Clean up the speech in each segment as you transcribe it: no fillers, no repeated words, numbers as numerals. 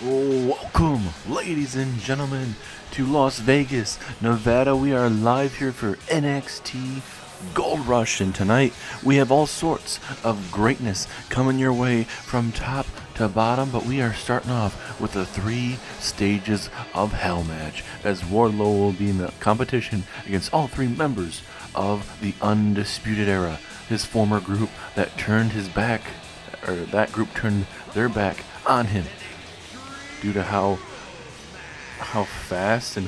Welcome, ladies and gentlemen, to Las Vegas, Nevada. We are live here for NXT Gold Rush, and tonight we have all sorts of greatness coming your way from top to bottom, but we are starting off with the 3 stages of Hell match, as Wardlow will be in the competition against all 3 members of the Undisputed Era, his former group that turned his back, or that group turned their back on him due to how fast and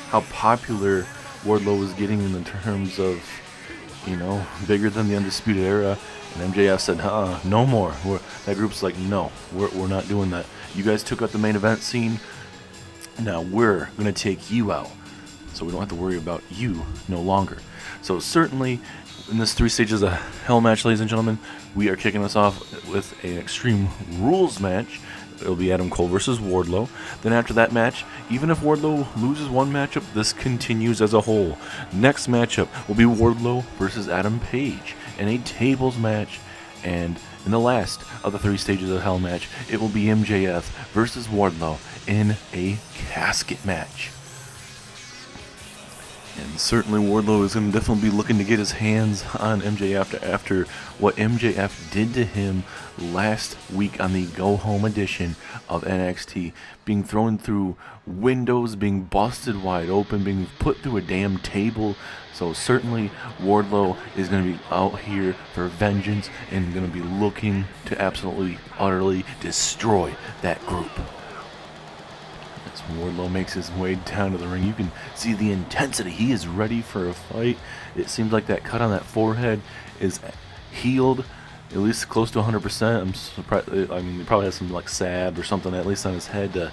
how popular Wardlow was getting in the terms of, bigger than the Undisputed Era. And MJF said, no more. That group's like, no, we're not doing that. You guys took out the main event scene. Now we're going to take you out. So we don't have to worry about you no longer. So certainly, in this 3 stages of Hell match, ladies and gentlemen, we are kicking us off with an Extreme Rules match. It'll be Adam Cole versus Wardlow. Then after that match, even if Wardlow loses one matchup, this continues as a whole. Next matchup will be Wardlow versus Adam Page in a tables match. And in the last of the 3 stages of Hell match, it will be MJF versus Wardlow in a casket match. And certainly Wardlow is going to definitely be looking to get his hands on MJF after what MJF did to him last week on the Go Home edition of NXT. Being thrown through windows, being busted wide open, being put through a damn table. So certainly Wardlow is going to be out here for vengeance and going to be looking to absolutely, utterly destroy that group. As Wardlow makes his way down to the ring, you can see the intensity. He is ready for a fight. It seems like that cut on that forehead is healed, at least close to 100%. I'm surprised. I mean, he probably has some like salve or something at least on his head to,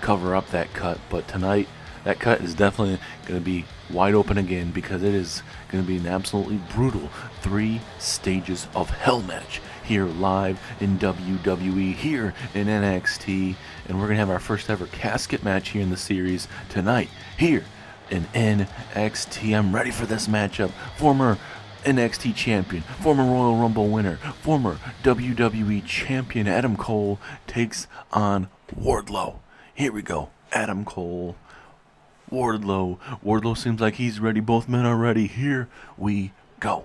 cover up that cut. But tonight, that cut is definitely going to be wide open again, because it is going to be an absolutely brutal 3 stages of Hell match here live in WWE, here in NXT. And we're going to have our first ever casket match here in the series tonight, here in NXT. I'm ready for this matchup. Former NXT champion, former Royal Rumble winner, former WWE champion Adam Cole takes on Wardlow. Here we go. Adam Cole, Wardlow. Wardlow seems like he's ready. Both men are ready. Here we go.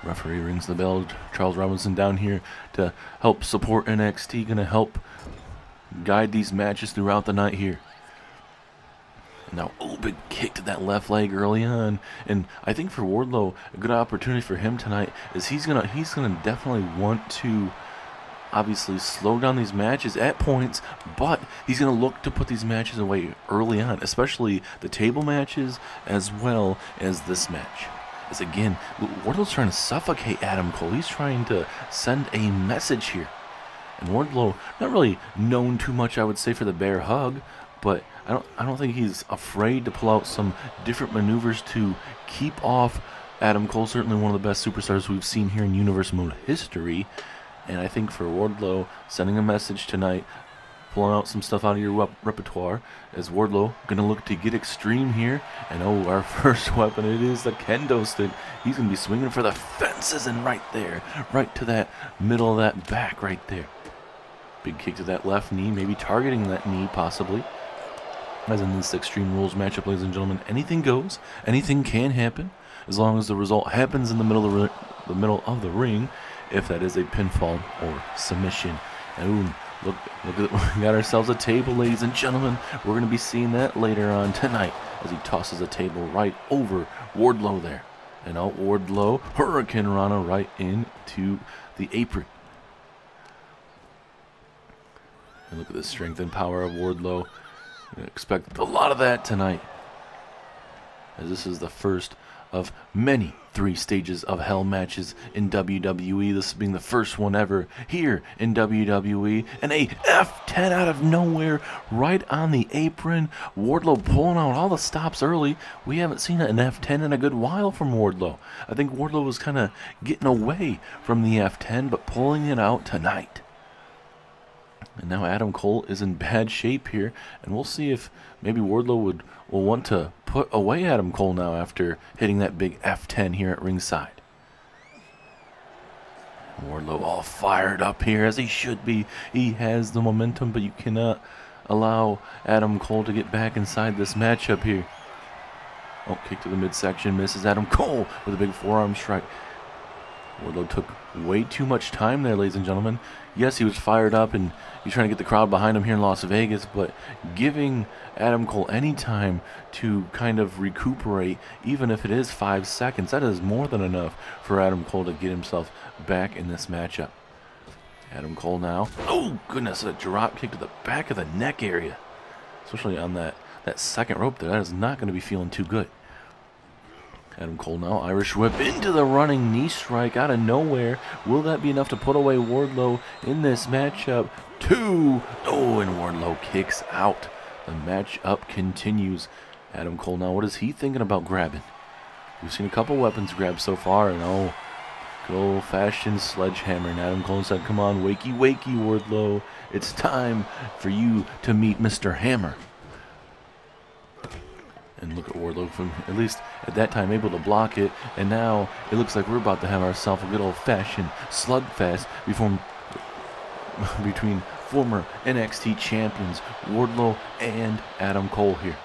Referee rings the bell. Charles Robinson down here to help support NXT. Gonna help guide these matches throughout the night here. Now, big kick to that left leg early on, and I think for Wardlow, a good opportunity for him tonight is he's gonna definitely want to obviously slow down these matches at points, but he's going to look to put these matches away early on, especially the table matches as well as this match. As again, Wardlow's trying to suffocate Adam Cole. He's trying to send a message here. And Wardlow, not really known too much, I would say, for the bear hug, but I don't think he's afraid to pull out some different maneuvers to keep off Adam Cole. Certainly one of the best superstars we've seen here in Universe Mode history. And I think for Wardlow, sending a message tonight, pulling out some stuff out of your repertoire, as Wardlow going to look to get extreme here. And our first weapon, it is the kendo stick. He's going to be swinging for the fences, and right there, right to that middle of that back right there. Big kick to that left knee, maybe targeting that knee possibly. As in this Extreme Rules matchup, ladies and gentlemen, anything goes, anything can happen, as long as the result happens in the middle of the ring, if that is a pinfall or submission. And look at it. We got ourselves a table, ladies and gentlemen. We're going to be seeing that later on tonight as he tosses a table right over Wardlow there. And out Wardlow, Hurricane Rana right into the apron. And look at the strength and power of Wardlow. I expect a lot of that tonight, as this is the first of many 3 stages of Hell matches in WWE. This being the first one ever here in WWE. And a F10 out of nowhere right on the apron. Wardlow pulling out all the stops early. We haven't seen an F10 in a good while from Wardlow. I think Wardlow was kind of getting away from the F10, but pulling it out tonight. And now Adam Cole is in bad shape here, and we'll see if maybe Wardlow will want to put away Adam Cole now after hitting that big F10 here at ringside. Wardlow all fired up here, as he should be. He has the momentum, but you cannot allow Adam Cole to get back inside this matchup here. Oh, kick to the midsection, misses Adam Cole with a big forearm strike. Wardlow took way too much time there, ladies and gentlemen. Yes, he was fired up and he's trying to get the crowd behind him here in Las Vegas, but giving Adam Cole any time to kind of recuperate, even if it is 5 seconds, that is more than enough for Adam Cole to get himself back in this matchup. Adam Cole now. Oh, goodness, a drop kick to the back of the neck area. Especially on that second rope there. That is not going to be feeling too good. Adam Cole now, Irish whip into the running knee strike out of nowhere. Will that be enough to put away Wardlow in this matchup? 2. Oh, and Wardlow kicks out. The matchup continues. Adam Cole now, what is he thinking about grabbing? We've seen a couple weapons grabbed so far, and oh, good old-fashioned sledgehammer. And Adam Cole said, come on, wakey, wakey, Wardlow. It's time for you to meet Mr. Hammer. And look at Wardlow, from at least at that time able to block it, and now it looks like we're about to have ourselves a good old-fashioned slugfest between former NXT champions Wardlow and Adam Cole here.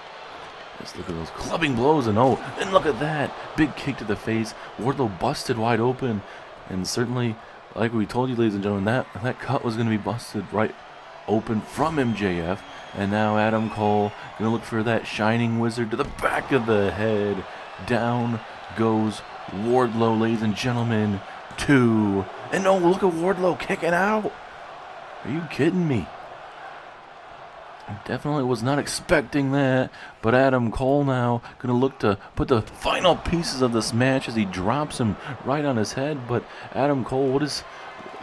Let's look at those clubbing blows, and oh, and look at that big kick to the face. Wardlow busted wide open, and certainly, like we told you, ladies and gentlemen, that cut was going to be busted right open from MJF. And now Adam Cole going to look for that shining wizard to the back of the head. Down goes Wardlow, ladies and gentlemen. 2. And oh, look at Wardlow kicking out. Are you kidding me? I definitely was not expecting that. But Adam Cole now going to look to put the final pieces of this match as he drops him right on his head. But Adam Cole, what is...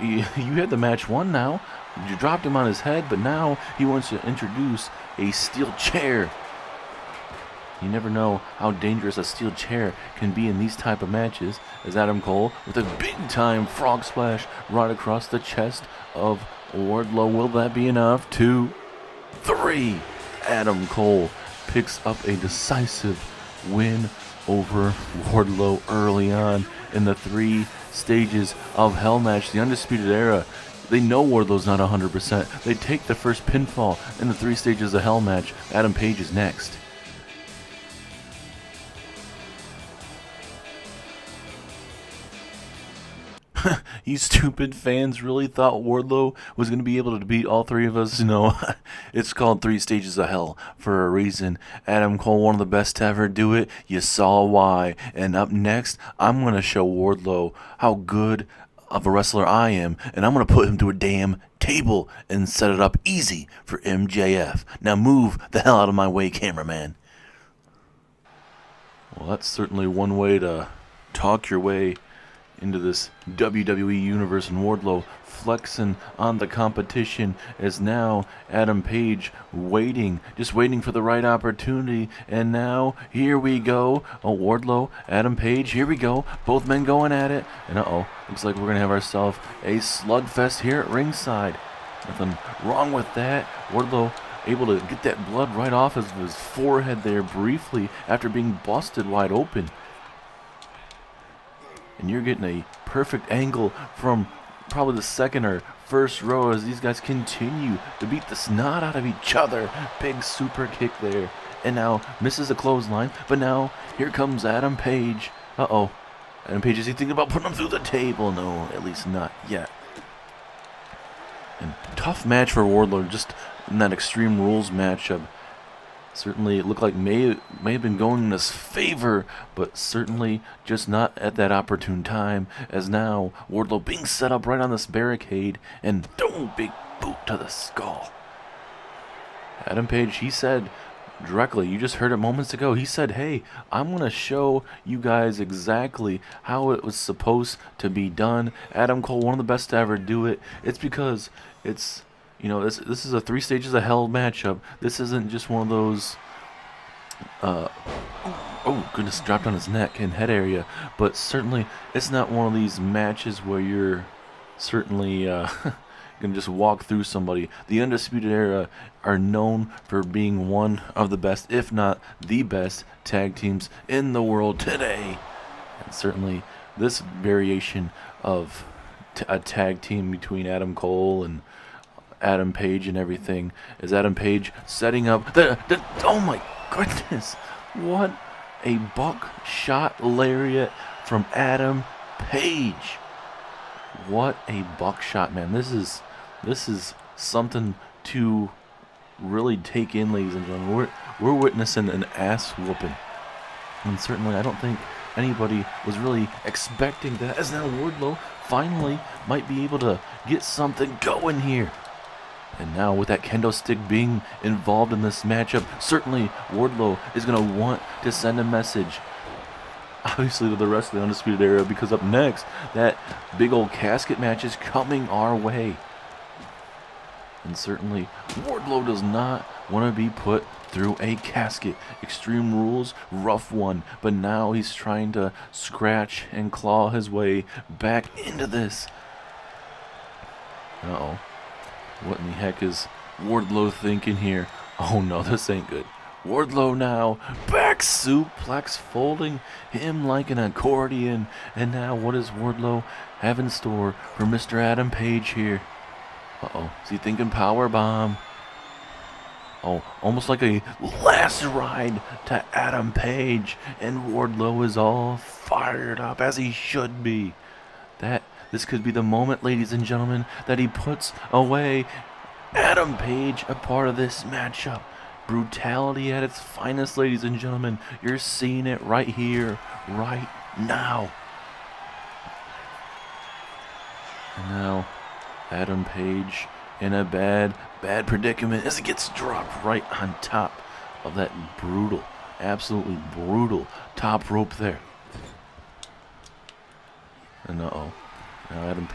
You had the match won now. You dropped him on his head, but now he wants to introduce a steel chair. You never know how dangerous a steel chair can be in these type of matches. As Adam Cole with a big-time frog splash right across the chest of Wardlow. Will that be enough? 2, 3. Adam Cole picks up a decisive win over Wardlow early on in the 3 stages of Hell match. The Undisputed Era, they know Wardlow's not 100%. They take the first pinfall in the 3 stages of Hell match. Adam Page is next. You stupid fans really thought Wardlow was going to be able to beat all 3 of us? No, it's called 3 stages of Hell for a reason. Adam Cole, one of the best to ever do it. You saw why. And up next, I'm going to show Wardlow how good of a wrestler I am, and I'm going to put him to a damn table and set it up easy for MJF. Now move the hell out of my way, cameraman. Well, that's certainly one way to talk your way into this WWE universe, and Wardlow flexing on the competition as now Adam Page just waiting for the right opportunity, and now here we go. Oh, Wardlow, Adam Page, here we go. Both men going at it, and looks like we're going to have ourselves a slugfest here at ringside. Nothing wrong with that. Wardlow able to get that blood right off of his forehead there briefly after being busted wide open. And you're getting a perfect angle from probably the second or first row as these guys continue to beat the snot out of each other. Big super kick there. And now misses a clothesline. But now here comes Adam Page. Adam Page, is he thinking about putting him through the table? No, at least not yet. And tough match for Wardlow just in that Extreme Rules matchup. Certainly, it looked like may have been going in his favor, but certainly just not at that opportune time. As now Wardlow being set up right on this barricade, and big boot to the skull. Adam Page, he said directly, you just heard it moments ago. He said, "Hey, I'm gonna show you guys exactly how it was supposed to be done." Adam Cole, one of the best to ever do it. It's because it's. This is a 3 stages of Hell matchup. This isn't just one of those, oh goodness, dropped on his neck and head area. But certainly, it's not one of these matches where you're certainly gonna just walk through somebody. The Undisputed Era are known for being one of the best, if not the best, tag teams in the world today. And certainly, this variation of a tag team between Adam Cole and Adam Page and everything. Is Adam Page setting up the oh my goodness, what a buckshot lariat from Adam Page. What a buckshot, man. This is something to really take in, ladies and gentlemen. We're witnessing an ass whooping, and certainly I don't think anybody was really expecting that, as now Wardlow finally might be able to get something going here. And now with that kendo stick being involved in this matchup, certainly Wardlow is going to want to send a message, obviously, to the rest of the Undisputed Era, because up next, that big old casket match is coming our way. And certainly Wardlow does not want to be put through a casket. Extreme Rules, rough one, but now he's trying to scratch and claw his way back into this. Uh-oh. What in the heck is Wardlow thinking here? Oh no, this ain't good. Wardlow now, back suplex, folding him like an accordion. And now what does Wardlow have in store for Mr. Adam Page here? Uh-oh, is he thinking power bomb? Oh, almost like a last ride to Adam Page. And Wardlow is all fired up, as he should be. This could be the moment, ladies and gentlemen, that he puts away Adam Page, a part of this matchup. Brutality at its finest, ladies and gentlemen. You're seeing it right here, right now. And now, Adam Page in a bad predicament as he gets dropped right on top of that brutal, absolutely brutal top rope there. And uh-oh. Now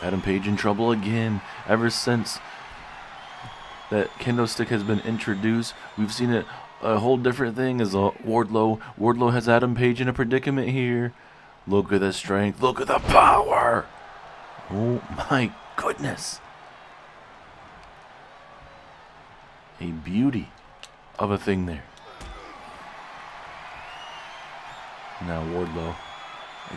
Adam Page in trouble again. Ever since that kendo stick has been introduced, we've seen it a whole different thing as Wardlow has Adam Page in a predicament here. Look at the strength. Look at the power. Oh my goodness. A beauty of a thing there. Now Wardlow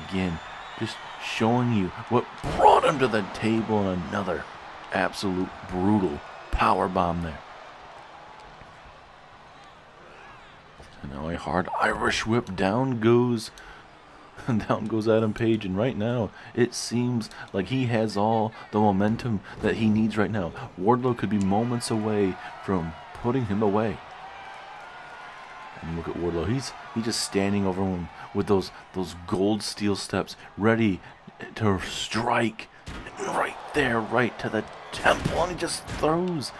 again, just showing you what brought him to the table, and another absolute brutal power bomb there. And now a hard Irish whip. Down goes Adam Page, and right now it seems like he has all the momentum that he needs right now. Wardlow could be moments away from putting him away. And look at Wardlow. He's just standing over him with those gold steel steps, ready to strike right there, right to the temple, and he just throws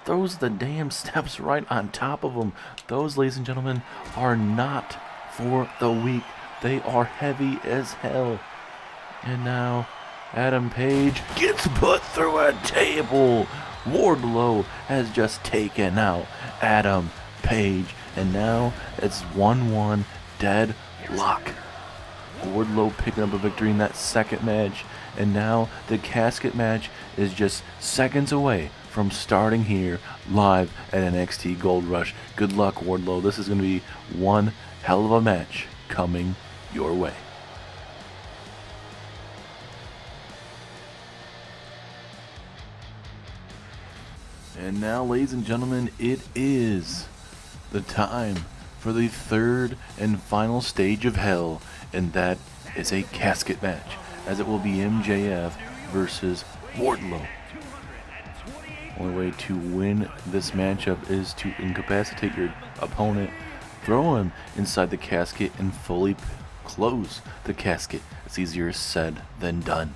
the damn steps right on top of him. Those, ladies and gentlemen, are not for the weak. They are heavy as hell. And now Adam Page gets put through a table. Wardlow has just taken out Adam Page. And now it's 1-1 deadlock. Wardlow picking up a victory in that second match. And now the casket match is just seconds away from starting here live at NXT Gold Rush. Good luck, Wardlow. This is going to be one hell of a match coming your way. And now, ladies and gentlemen, it is the time for the third and final stage of hell, and that is a casket match, as it will be MJF versus Wardlow. Only way to win this matchup is to incapacitate your opponent, throw him inside the casket, and fully close the casket. It's easier said than done.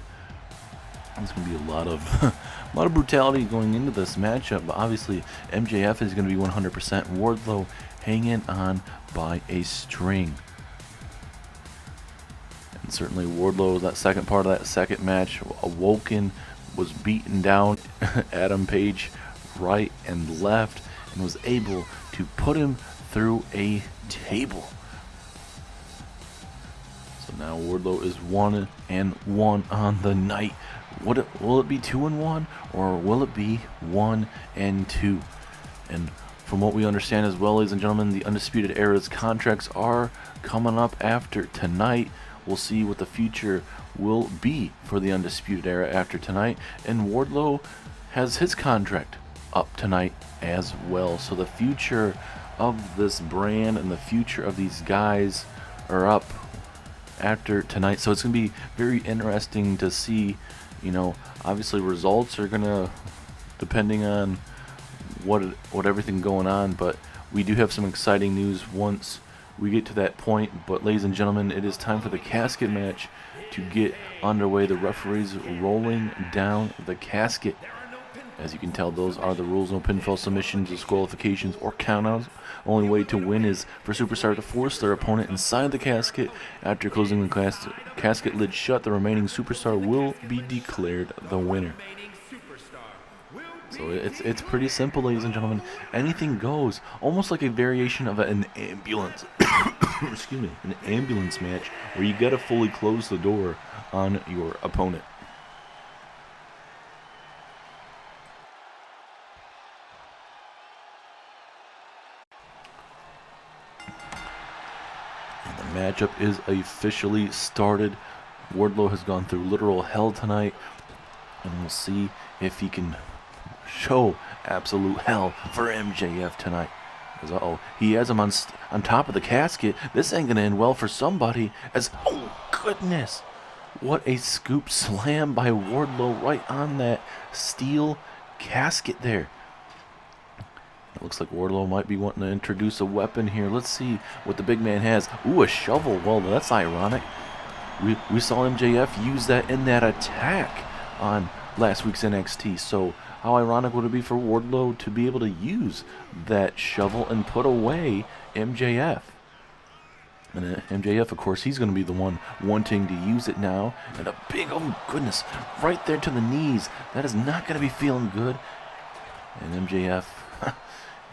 There's going to be a lot of brutality going into this matchup, but obviously MJF is going to be 100%. Wardlow hanging on by a string. And certainly Wardlow, that second part of that second match, awoken, was beaten down Adam Page right and left, and was able to put him through a table. So now Wardlow is 1-1 on the night. Will it be 2-1, or will it be 1-2? And from what we understand as well, ladies and gentlemen, the Undisputed Era's contracts are coming up after tonight. we'll see what the future will be for the Undisputed Era after tonight. And Wardlow has his contract up tonight as well. So the future of this brand and the future of these guys are up after tonight. So it's going to be very interesting to see. You know, obviously results are going to, depending on what everything going on, but we do have some exciting news once we get to that point. But ladies and gentlemen, it is time for the casket match to get underway. The referees rolling down the casket. As you can tell, those are the rules. No pinfall, submissions, disqualifications, or countouts. Only way to win is for Superstar to force their opponent inside the casket. After closing the casket lid shut, the remaining Superstar will be declared the winner. So it's pretty simple, ladies and gentlemen. Anything goes, almost like a variation of an ambulance. Excuse me, an ambulance match where you gotta fully close the door on your opponent. Matchup is officially started. Wardlow has gone through literal hell tonight, and we'll see if he can show absolute hell for MJF tonight. He has him on top of the casket. This ain't gonna end well for somebody. Oh goodness, what a scoop slam by Wardlow right on that steel casket there. It looks like Wardlow might be wanting to introduce a weapon here. Let's see what the big man has. Ooh, a shovel. Well, that's ironic. We saw MJF use that in that attack on last week's NXT. So how ironic would it be for Wardlow to be able to use that shovel and put away MJF? And MJF, of course, he's going to be the one wanting to use it now. And a big, oh goodness, right there to the knees. That is not going to be feeling good. And MJF...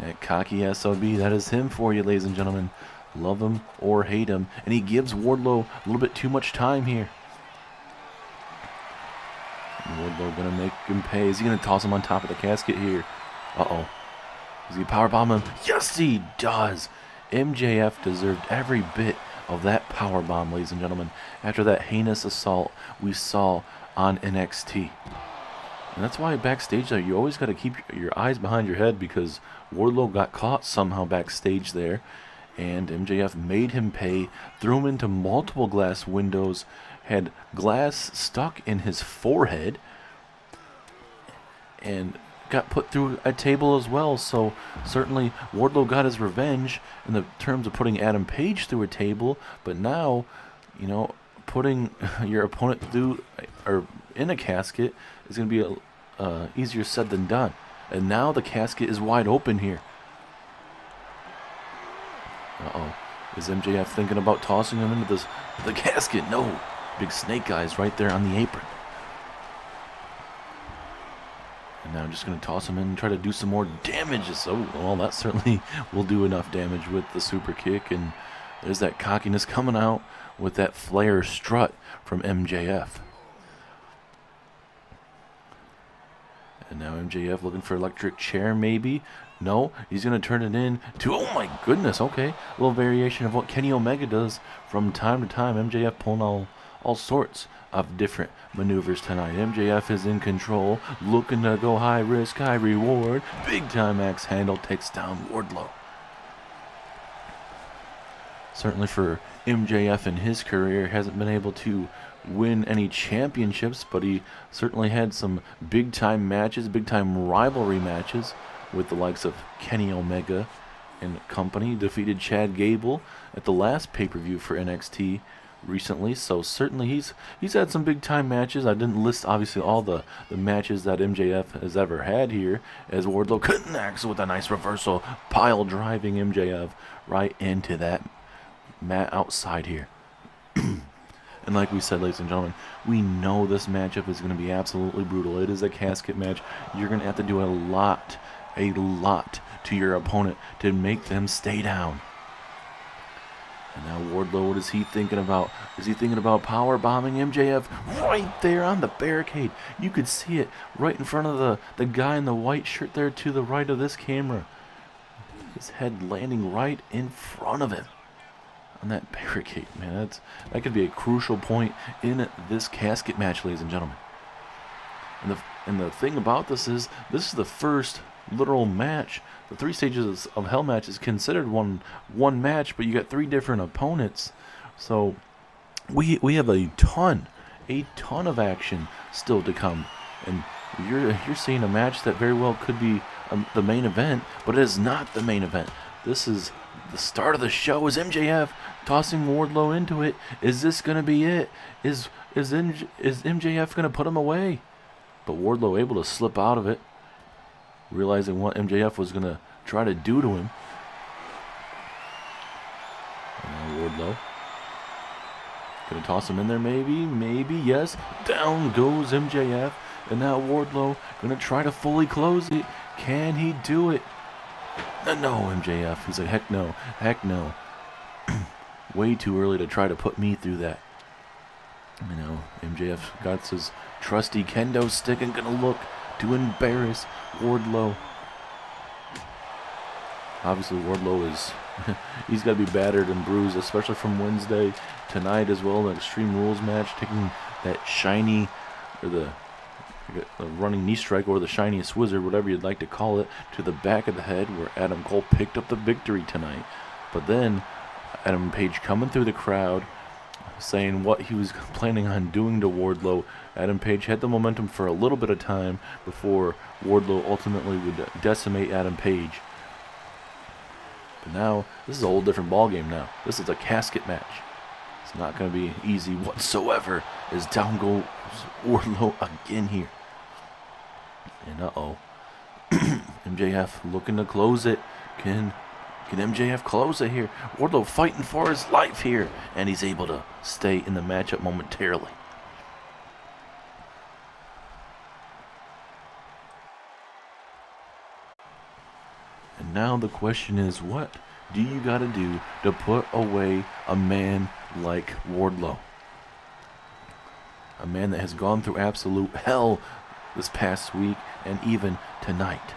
that cocky SOB, that is him for you, ladies and gentlemen. Love him or hate him. And he gives Wardlow a little bit too much time here. And Wardlow going to make him pay. Is he going to toss him on top of the casket here? Uh-oh. Is he powerbomb him? Yes, he does. MJF deserved every bit of that powerbomb, ladies and gentlemen, after that heinous assault we saw on NXT. And that's why backstage there, you always got to keep your eyes behind your head, because Wardlow got caught somehow backstage there, and MJF made him pay, threw him into multiple glass windows, had glass stuck in his forehead, and got put through a table as well. So certainly Wardlow got his revenge in the terms of putting Adam Page through a table, but now, you know, putting your opponent through or in a casket is going to be easier said than done. And now the casket is wide open here. Uh-oh. Is MJF thinking about tossing him into the casket? No. Big snake eyes right there on the apron. And now I'm just going to toss him in and try to do some more damage. So, well, that certainly will do enough damage with the super kick. And there's that cockiness coming out with that flare strut from MJF. And now MJF looking for electric chair, maybe. No, he's going to turn it in to, oh my goodness, okay. A little variation of what Kenny Omega does from time to time. MJF pulling all sorts of different maneuvers tonight. MJF is in control, looking to go high risk, high reward. Big time axe handle takes down Wardlow. Certainly for MJF in his career, hasn't been able to win any championships, but he certainly had some big time matches, big time rivalry matches with the likes of Kenny Omega and company. Defeated Chad Gable at the last pay-per-view for NXT recently, so certainly he's had some big time matches. I didn't list obviously all the matches that MJF has ever had here, as Wardlow connects with a nice reversal, pile driving MJF right into that mat outside here. And like we said, ladies and gentlemen, we know this matchup is going to be absolutely brutal. It is a casket match. You're going to have to do a lot to your opponent to make them stay down. And now Wardlow, what is he thinking about? Is he thinking about power bombing MJF right there on the barricade? You could see it right in front of the guy in the white shirt there to the right of this camera. His head landing right in front of him. on that barricade, man. That could be a crucial point in this casket match, ladies and gentlemen. And the thing about this is the first literal match. The 3 stages of Hell match is considered one match, but you got 3 different opponents. So we have a ton of action still to come, and you're seeing a match that very well could be the main event, but it is not the main event. This is the start of the show. Is MJF tossing Wardlow into it? Is this gonna be it? Is MJF gonna put him away? But Wardlow able to slip out of it, realizing what MJF was gonna try to do to him. And now Wardlow gonna toss him in there, maybe, yes. Down goes MJF, and now Wardlow gonna try to fully close it. Can he do it? No, MJF. He's like, heck no. Way too early to try to put me through that. You know, MJF got his trusty kendo stick and gonna look to embarrass Wardlow. Obviously, Wardlow is he's got to be battered and bruised, especially from Wednesday. Tonight as well, the Extreme Rules match, taking that shiny, or the running knee strike, or the shiniest wizard, whatever you'd like to call it, to the back of the head, where Adam Cole picked up the victory tonight. But then Adam Page coming through the crowd, saying what he was planning on doing to Wardlow. Adam Page had the momentum for a little bit of time before Wardlow ultimately would decimate Adam Page. But now, this is a whole different ballgame now. This is a casket match. It's not going to be easy whatsoever, as down goes Wardlow again here. And uh-oh. MJF looking to close it. Can MJF close it here? Wardlow fighting for his life here, and he's able to stay in the matchup momentarily. And now the question is, what do you got to do to put away a man like Wardlow? A man that has gone through absolute hell this past week and even tonight.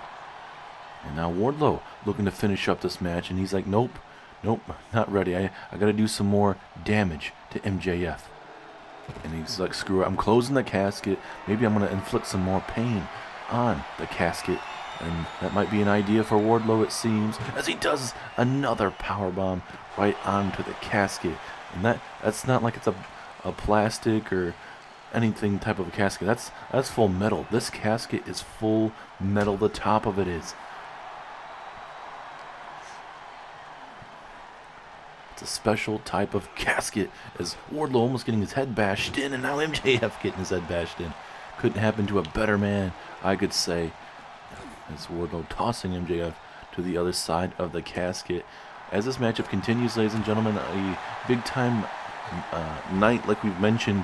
And now Wardlow looking to finish up this match, and he's like, nope, not ready. I got to do some more damage to MJF. And he's like, screw it, I'm closing the casket. Maybe I'm going to inflict some more pain on the casket. And that might be an idea for Wardlow, it seems, as he does another powerbomb right onto the casket. And that's not like it's a plastic or anything type of a casket. That's full metal. This casket is full metal. The top of it is. It's a special type of casket, as Wardlow almost getting his head bashed in, and now MJF getting his head bashed in. Couldn't happen to a better man, I could say. As Wardlow tossing MJF to the other side of the casket. As this matchup continues, ladies and gentlemen, a big-time night, like we've mentioned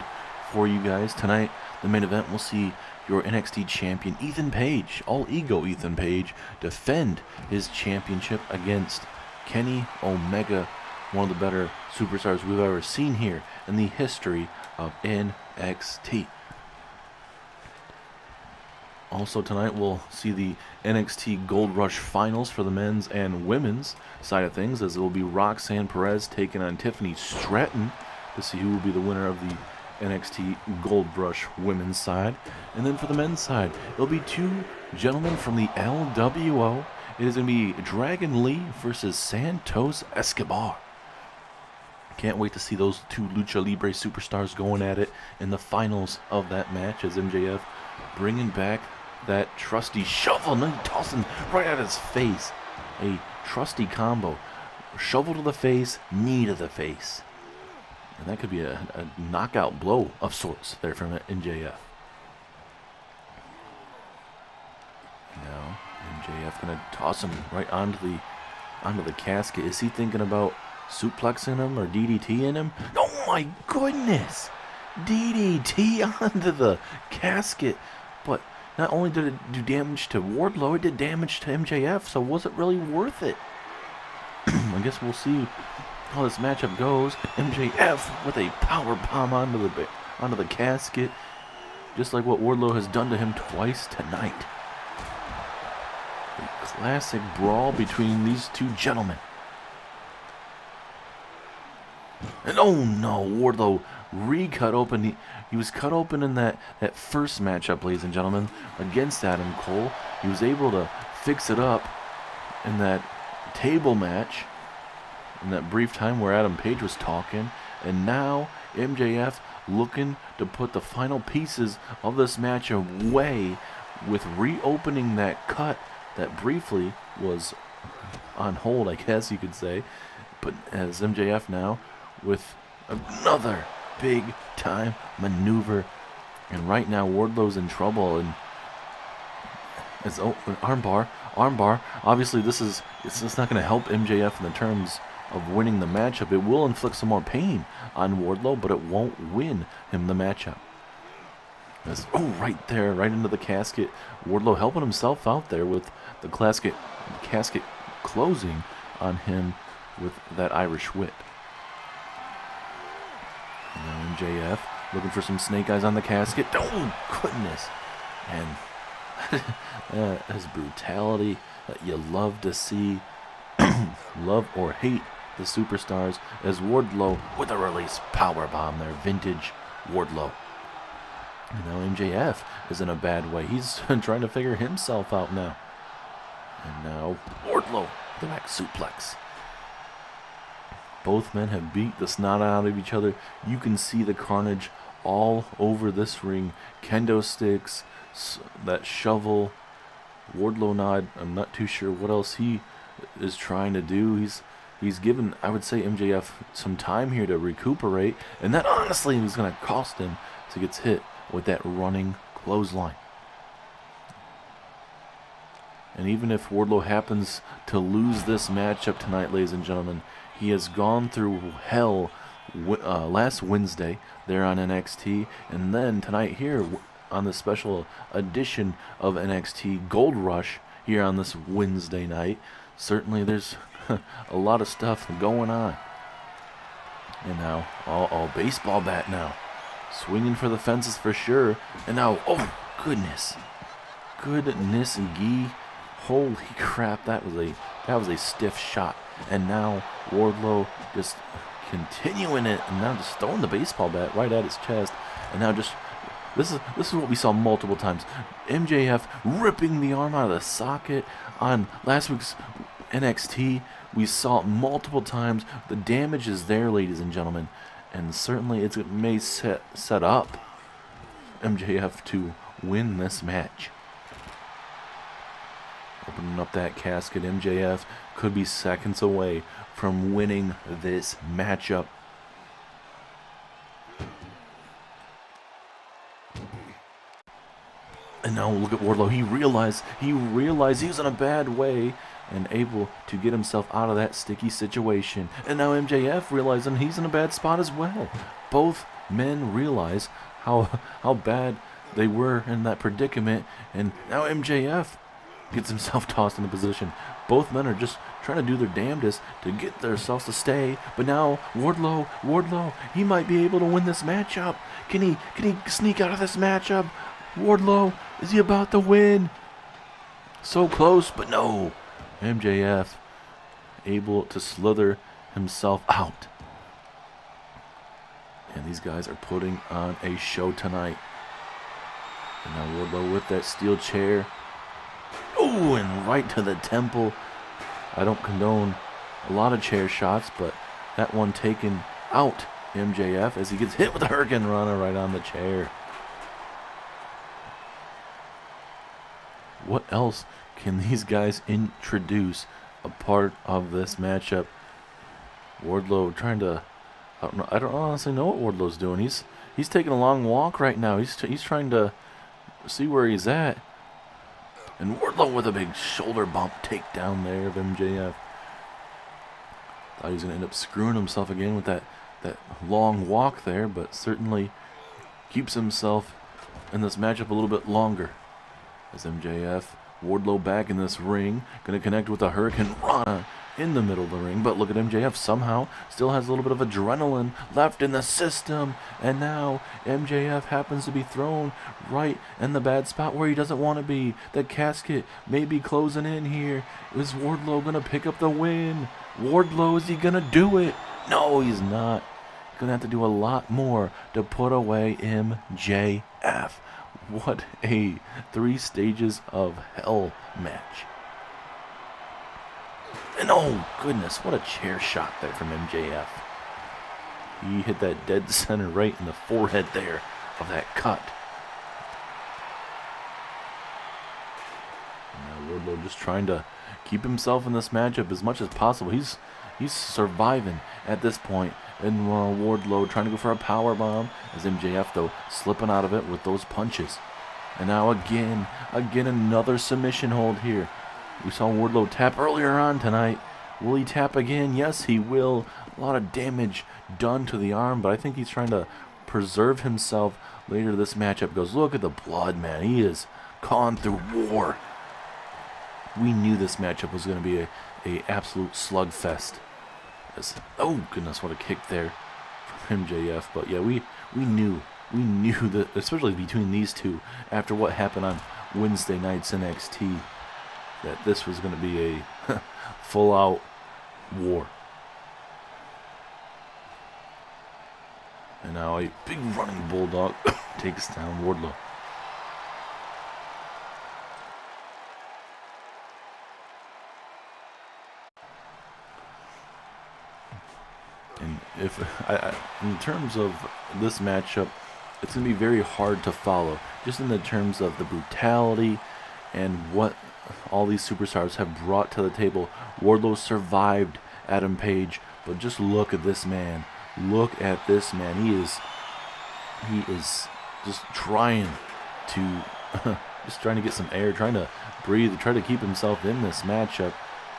for you guys. Tonight, the main event, will see your NXT champion, Ethan Page, all ego Ethan Page, defend his championship against Kenny Omega, one of the better superstars we've ever seen here in the history of NXT. Also tonight, we'll see the NXT Gold Rush Finals for the men's and women's side of things, as it will be Roxanne Perez taking on Tiffany Stratton to see who will be the winner of the NXT Gold Rush women's side. And then for the men's side, it'll be 2 gentlemen from the LWO. It is going to be Dragon Lee versus Santos Escobar. Can't wait to see those 2 Lucha Libre superstars going at it in the finals of that match, as MJF bringing back that trusty shovel, and then tossing right at his face. A trusty combo. Shovel to the face, knee to the face. And that could be a knockout blow of sorts there from MJF. Now, MJF gonna toss him right onto the casket. Is he thinking about suplexing him or DDT in him? Oh my goodness! DDT onto the casket. But not only did it do damage to Wardlow, it did damage to MJF, so was it really worth it? I guess we'll see how this matchup goes. MJF with a power bomb onto the casket, just like what Wardlow has done to him twice tonight. A classic brawl between these 2 gentlemen. And oh no, Wardlow re-cut open. He was cut open in that first matchup, ladies and gentlemen, against Adam Cole. He was able to fix it up in that table match in that brief time where Adam Page was talking. And now MJF looking to put the final pieces of this match away with reopening that cut that briefly was on hold, I guess you could say. But as MJF now with another big time maneuver, and right now Wardlow's in trouble, and it's armbar. Obviously it's not going to help MJF in the terms of winning the matchup. It will inflict some more pain on Wardlow, but it won't win him the matchup. Right there, right into the casket. Wardlow helping himself out there with the casket closing on him with that Irish whip. And now MJF looking for some snake eyes on the casket. Oh, goodness. And that is brutality that you love to see. Love or hate the superstars, as Wardlow with a release powerbomb there. Vintage Wardlow. And now MJF is in a bad way. He's trying to figure himself out now. And now Wardlow, the back suplex. Both men have beat the snot out of each other. You can see the carnage all over this ring. Kendo sticks, that shovel, Wardlow nod. I'm not too sure what else he is trying to do. He's given, I would say, MJF some time here to recuperate, and that honestly was going to cost him as he gets hit with that running clothesline. And even if Wardlow happens to lose this matchup tonight, ladies and gentlemen, he has gone through hell last Wednesday there on NXT, and then tonight here on the special edition of NXT Gold Rush here on this Wednesday night. Certainly there's a lot of stuff going on. And now, baseball bat now. Swinging for the fences for sure. And now, oh, goodness. Goodness gee. Holy crap, that was a stiff shot. And now Wardlow just continuing it, and now just throwing the baseball bat right at his chest. And now just, this is what we saw multiple times. MJF ripping the arm out of the socket. On last week's NXT, we saw it multiple times. The damage is there, ladies and gentlemen. And certainly it may set up MJF to win this match. Opening up that casket, MJF could be seconds away from winning this matchup. And now look at Wardlow. He realized he was in a bad way and able to get himself out of that sticky situation. And now MJF realizing he's in a bad spot as well. Both men realize how bad they were in that predicament, and now MJF gets himself tossed in a position. Both men are just trying to do their damnedest to get themselves to stay. But now Wardlow, he might be able to win this matchup. Can he sneak out of this matchup? Wardlow, is he about to win? So close, but no. MJF able to slither himself out. And these guys are putting on a show tonight. And now Wardlow with that steel chair. Oh, and right to the temple. I don't condone a lot of chair shots, but that one taken out MJF as he gets hit with a Hurricane Rana right on the chair. What else can these guys introduce a part of this matchup? Wardlow trying to, I don't honestly know what Wardlow's doing. He's taking a long walk right now. He's trying to see where he's at. And Wardlow with a big shoulder bump takedown there of MJF. Thought he was going to end up screwing himself again with that long walk there, but certainly keeps himself in this matchup a little bit longer. As MJF, Wardlow back in this ring, going to connect with a Hurricane Rana in the middle of the ring. But look at MJF, somehow still has a little bit of adrenaline left in the system. And now MJF happens to be thrown right in the bad spot where he doesn't want to be. The casket may be closing in here. Is Wardlow going to pick up the win? Wardlow, is he going to do it? No, he's not. going to have to do a lot more to put away MJF. What a 3 stages of hell match. And oh goodness, what a chair shot there from MJF. He hit that dead center right in the forehead there of that cut. And now Wardlow just trying to keep himself in this matchup as much as possible. He's surviving at this point. And Wardlow trying to go for a power bomb, as MJF though slipping out of it with those punches. And now again another submission hold here. We saw Wardlow tap earlier on tonight. Will he tap again? Yes, he will. A lot of damage done to the arm, but I think he's trying to preserve himself later this matchup. Goes, look at the blood, man. He is gone through war. We knew this matchup was going to be a absolute slugfest. Oh goodness, what a kick there from MJF. But yeah, we knew that, especially between these two, after what happened on Wednesday night's NXT, that this was going to be a full-out war. And now a big running bulldog takes down Wardlow. And if in terms of this matchup, it's going to be very hard to follow, just in the terms of the brutality and what all these superstars have brought to the table. Wardlow survived Adam Page, but just look at this man. Look at this man. He is just trying to get some air, trying to breathe, try to keep himself in this matchup.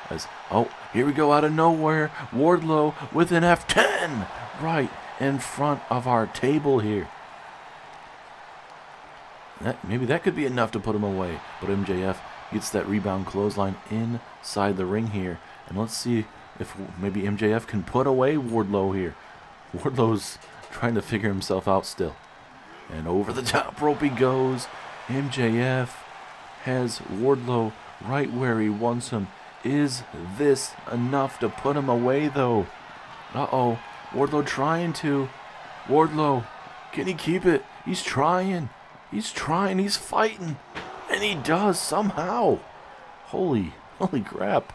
As oh, here we go out of nowhere, Wardlow with an F10 right in front of our table here. Maybe that could be enough to put him away, but MJF gets that rebound clothesline inside the ring here, and let's see if maybe MJF can put away Wardlow here. Wardlow's trying to figure himself out still, and over the top rope he goes. MJF has Wardlow right where he wants him. Is this enough to put him away though? Uh-oh, Wardlow trying to. Wardlow, can he keep it? He's trying, he's fighting, and he does somehow. Holy crap.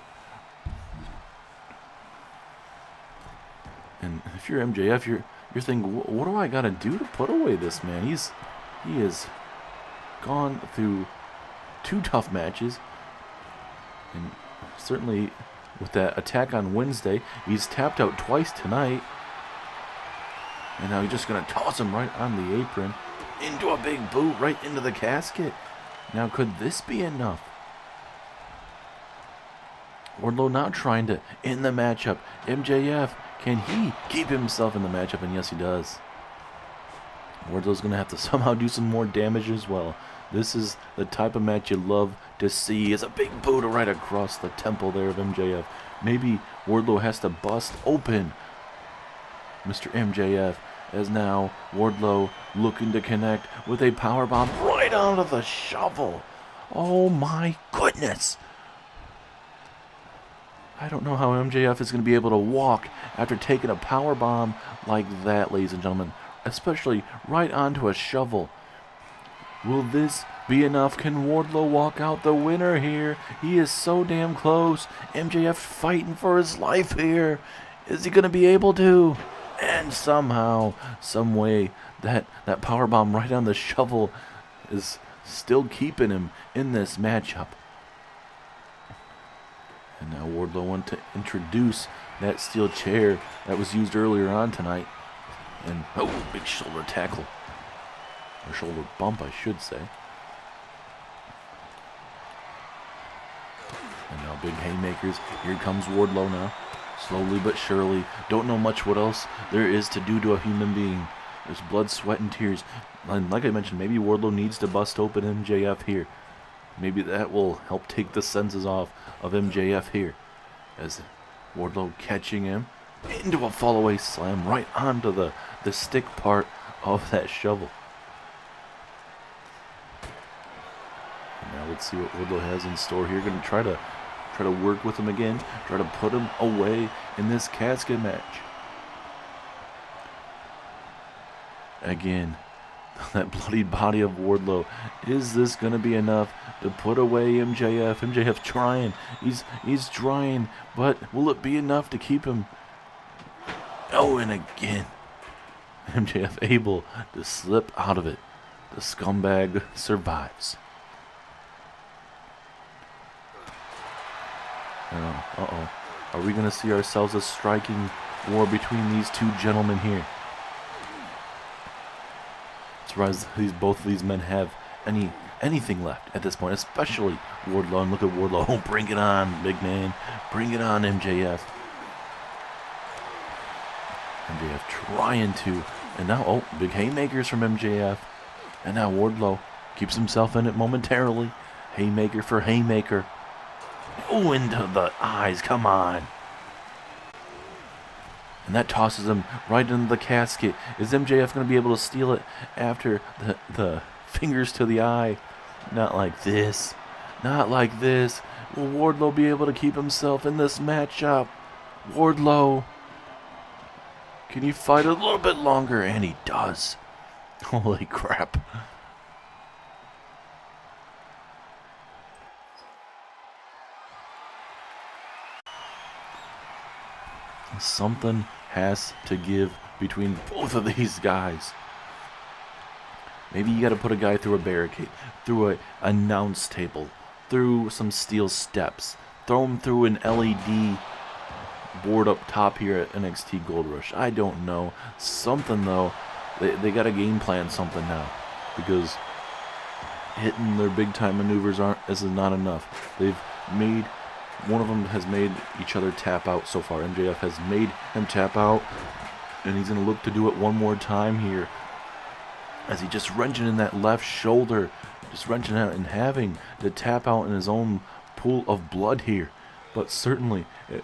And if you're MJF, you're thinking, what do I gotta do to put away this man? He has gone through 2 tough matches, and certainly with that attack on Wednesday, he's tapped out twice tonight. And now he's just gonna toss him right on the apron into a big boot right into the casket. Now could this be enough? Wardlow now trying to end the matchup. MJF, can he keep himself in the matchup? And yes, he does. Wardlow's going to have to somehow do some more damage as well. This is the type of match you love to see. Is a big boot right across the temple there of MJF. Maybe Wardlow has to bust open Mr. MJF, as now Wardlow looking to connect with a powerbomb right onto the shovel. Oh my goodness. I don't know how MJF is going to be able to walk after taking a power bomb like that, ladies and gentlemen, especially right onto a shovel. Will this be enough? Can Wardlow walk out the winner here? He is so damn close. MJF fighting for his life here. Is he going to be able to? And somehow, some way, that power bomb right on the shovel is still keeping him in this matchup. And now Wardlow wants to introduce that steel chair that was used earlier on tonight. And, oh, big shoulder tackle. Or shoulder bump, I should say. And now big haymakers. Here comes Wardlow now. Slowly but surely. Don't know much what else there is to do to a human being. There's blood, sweat, and tears. And like I mentioned, maybe Wardlow needs to bust open MJF here. Maybe that will help take the senses off of MJF here. As Wardlow catching him into a fallaway slam right onto the stick part of that shovel. And now let's see what Wardlow has in store here. Going to try to work with him again. Try to put him away in this casket match. again. That bloodied body of Wardlow. Is this going to be enough to put away MJF? MJF trying. He's trying, but will it be enough to keep him? Oh, and again. MJF able to slip out of it. The scumbag survives. Uh-oh. Are we going to see ourselves a striking war between these two gentlemen here? Surprised both of these men have anything left at this point, especially Wardlow. And look at Wardlow. Oh, bring it on, big man. Bring it on, MJF. MJF trying to. And now, oh, big haymakers from MJF. And now Wardlow keeps himself in it momentarily. Haymaker for haymaker. Oh, into the eyes. Come on. And that tosses him right into the casket. Is MJF going to be able to steal it after the fingers to the eye? Not like this. Not like this. Will Wardlow be able to keep himself in this matchup? Wardlow. Can he fight a little bit longer? And he does. Holy crap. Something has to give between both of these guys. Maybe you got to put a guy through a barricade, through an announce table, through some steel steps, throw him through an LED board up top here at NXT Gold Rush. I don't know. Something, though. They got to game plan something now, because hitting their big time maneuvers is not enough. One of them has made each other tap out so far. MJF has made him tap out, and he's going to look to do it one more time here, as he just wrenching in that left shoulder, just wrenching out and having to tap out in his own pool of blood here. But certainly, it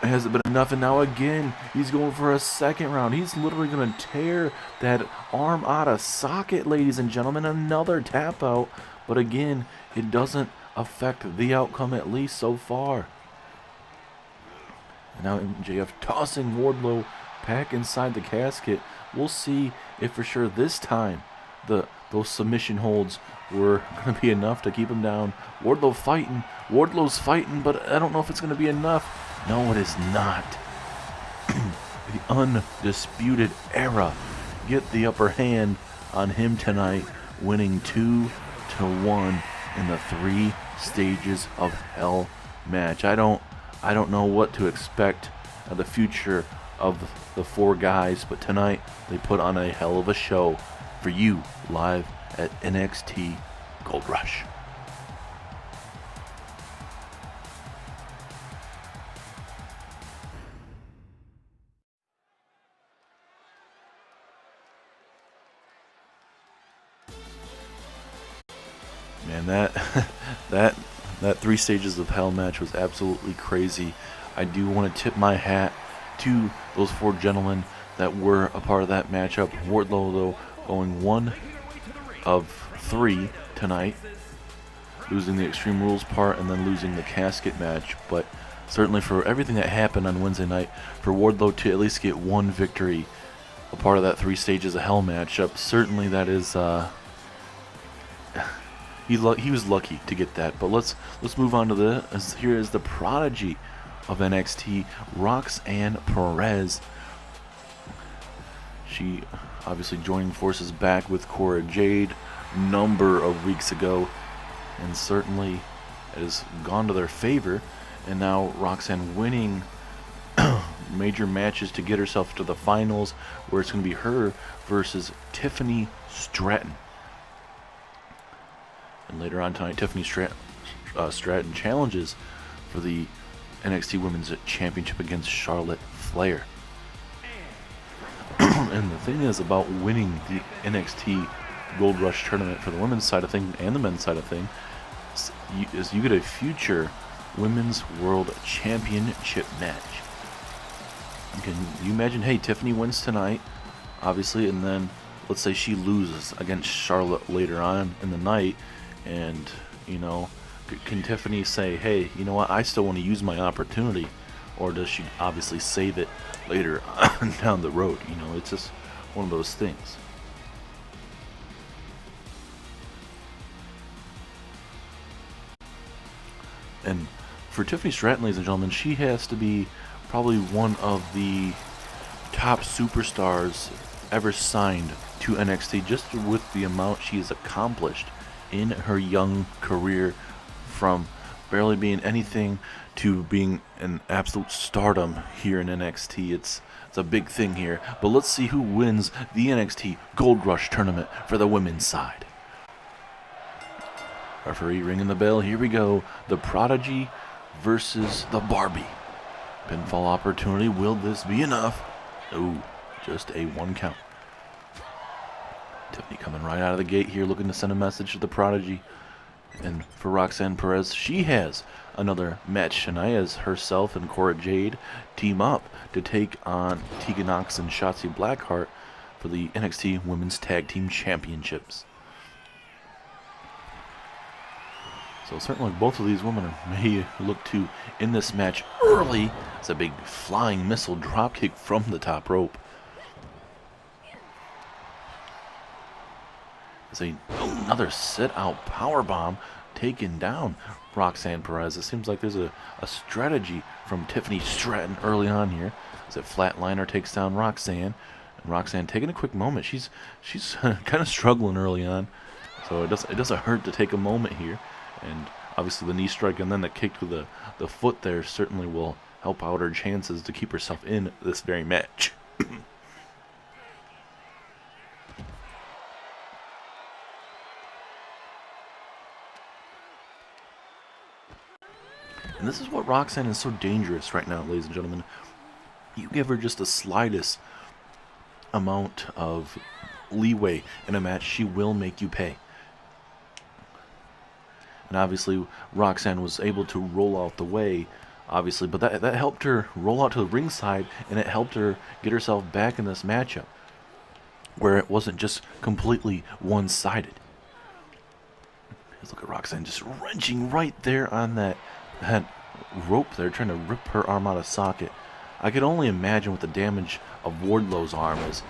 hasn't been enough, and now again, he's going for a second round. He's literally going to tear that arm out of socket, ladies and gentlemen. Another tap out, but again, it doesn't affect the outcome, at least so far. And now MJF tossing Wardlow back inside the casket. We'll see if for sure this time those submission holds were going to be enough to keep him down. Wardlow's fighting, but I don't know if it's going to be enough. No, it is not. The Undisputed Era get the upper hand on him tonight, winning 2-1 in the 3 stages of hell match. I don't know what to expect of the future of the 4 guys, but tonight they put on a hell of a show for you live at NXT Gold Rush. Man, that 3 stages of hell match was absolutely crazy. I do want to tip my hat to those 4 gentlemen that were a part of that matchup. Wardlow, though, going 1 of 3 tonight, losing the Extreme Rules part and then losing the casket match. But certainly for everything that happened on Wednesday night, for Wardlow to at least get 1 victory, a part of that 3 stages of hell matchup, certainly that is he was lucky to get that. But let's move on to here is the prodigy of NXT, Roxanne Perez. She obviously joining forces back with Cora Jade number of weeks ago, and certainly it has gone to their favor. And now Roxanne winning major matches to get herself to the finals, where it's going to be her versus Tiffany Stratton. And later on tonight, Tiffany Stratton challenges for the NXT Women's Championship against Charlotte Flair. And the thing is about winning the NXT Gold Rush tournament for the women's side of things and the men's side of things is you get a future Women's World Championship match. Can you imagine, hey, Tiffany wins tonight, obviously, and then let's say she loses against Charlotte later on in the night, and, you know, can Tiffany say, hey, you know what, I still want to use my opportunity, or does she obviously save it later down the road? You know, it's just one of those things. And for Tiffany Stratton, ladies and gentlemen, she has to be probably one of the top superstars ever signed to NXT, just with the amount she has accomplished in her young career, from barely being anything to being an absolute stardom here in NXT. It's a big thing here. But let's see who wins the NXT Gold Rush tournament for the women's side. Referee ringing the bell. Here we go. The Prodigy versus the Barbie. Pinfall opportunity. Will this be enough? Oh, just a 1 count. Tiffany coming right out of the gate here, looking to send a message to the Prodigy. And for Roxanne Perez, she has another match tonight as herself and Cora Jade team up to take on Tegan Nox and Shotzi Blackheart for the NXT Women's Tag Team Championships. So certainly both of these women may look to in this match early. It's a big flying missile dropkick from the top rope. It's another sit-out powerbomb taking down Roxanne Perez. It seems like there's a strategy from Tiffany Stratton early on here. As a flatliner takes down Roxanne. And Roxanne taking a quick moment. She's kind of struggling early on. So it doesn't hurt to take a moment here. And obviously the knee strike and then the kick to the foot there certainly will help out her chances to keep herself in this very match. And this is what Roxanne is so dangerous right now, ladies and gentlemen. You give her just the slightest amount of leeway in a match, she will make you pay. And obviously, Roxanne was able to roll out the way, obviously, but that helped her roll out to the ringside, and it helped her get herself back in this matchup, where it wasn't just completely one-sided. Let's look at Roxanne just wrenching right there on that rope there, trying to rip her arm out of socket. I could only imagine what the damage of Wardlow's arm is.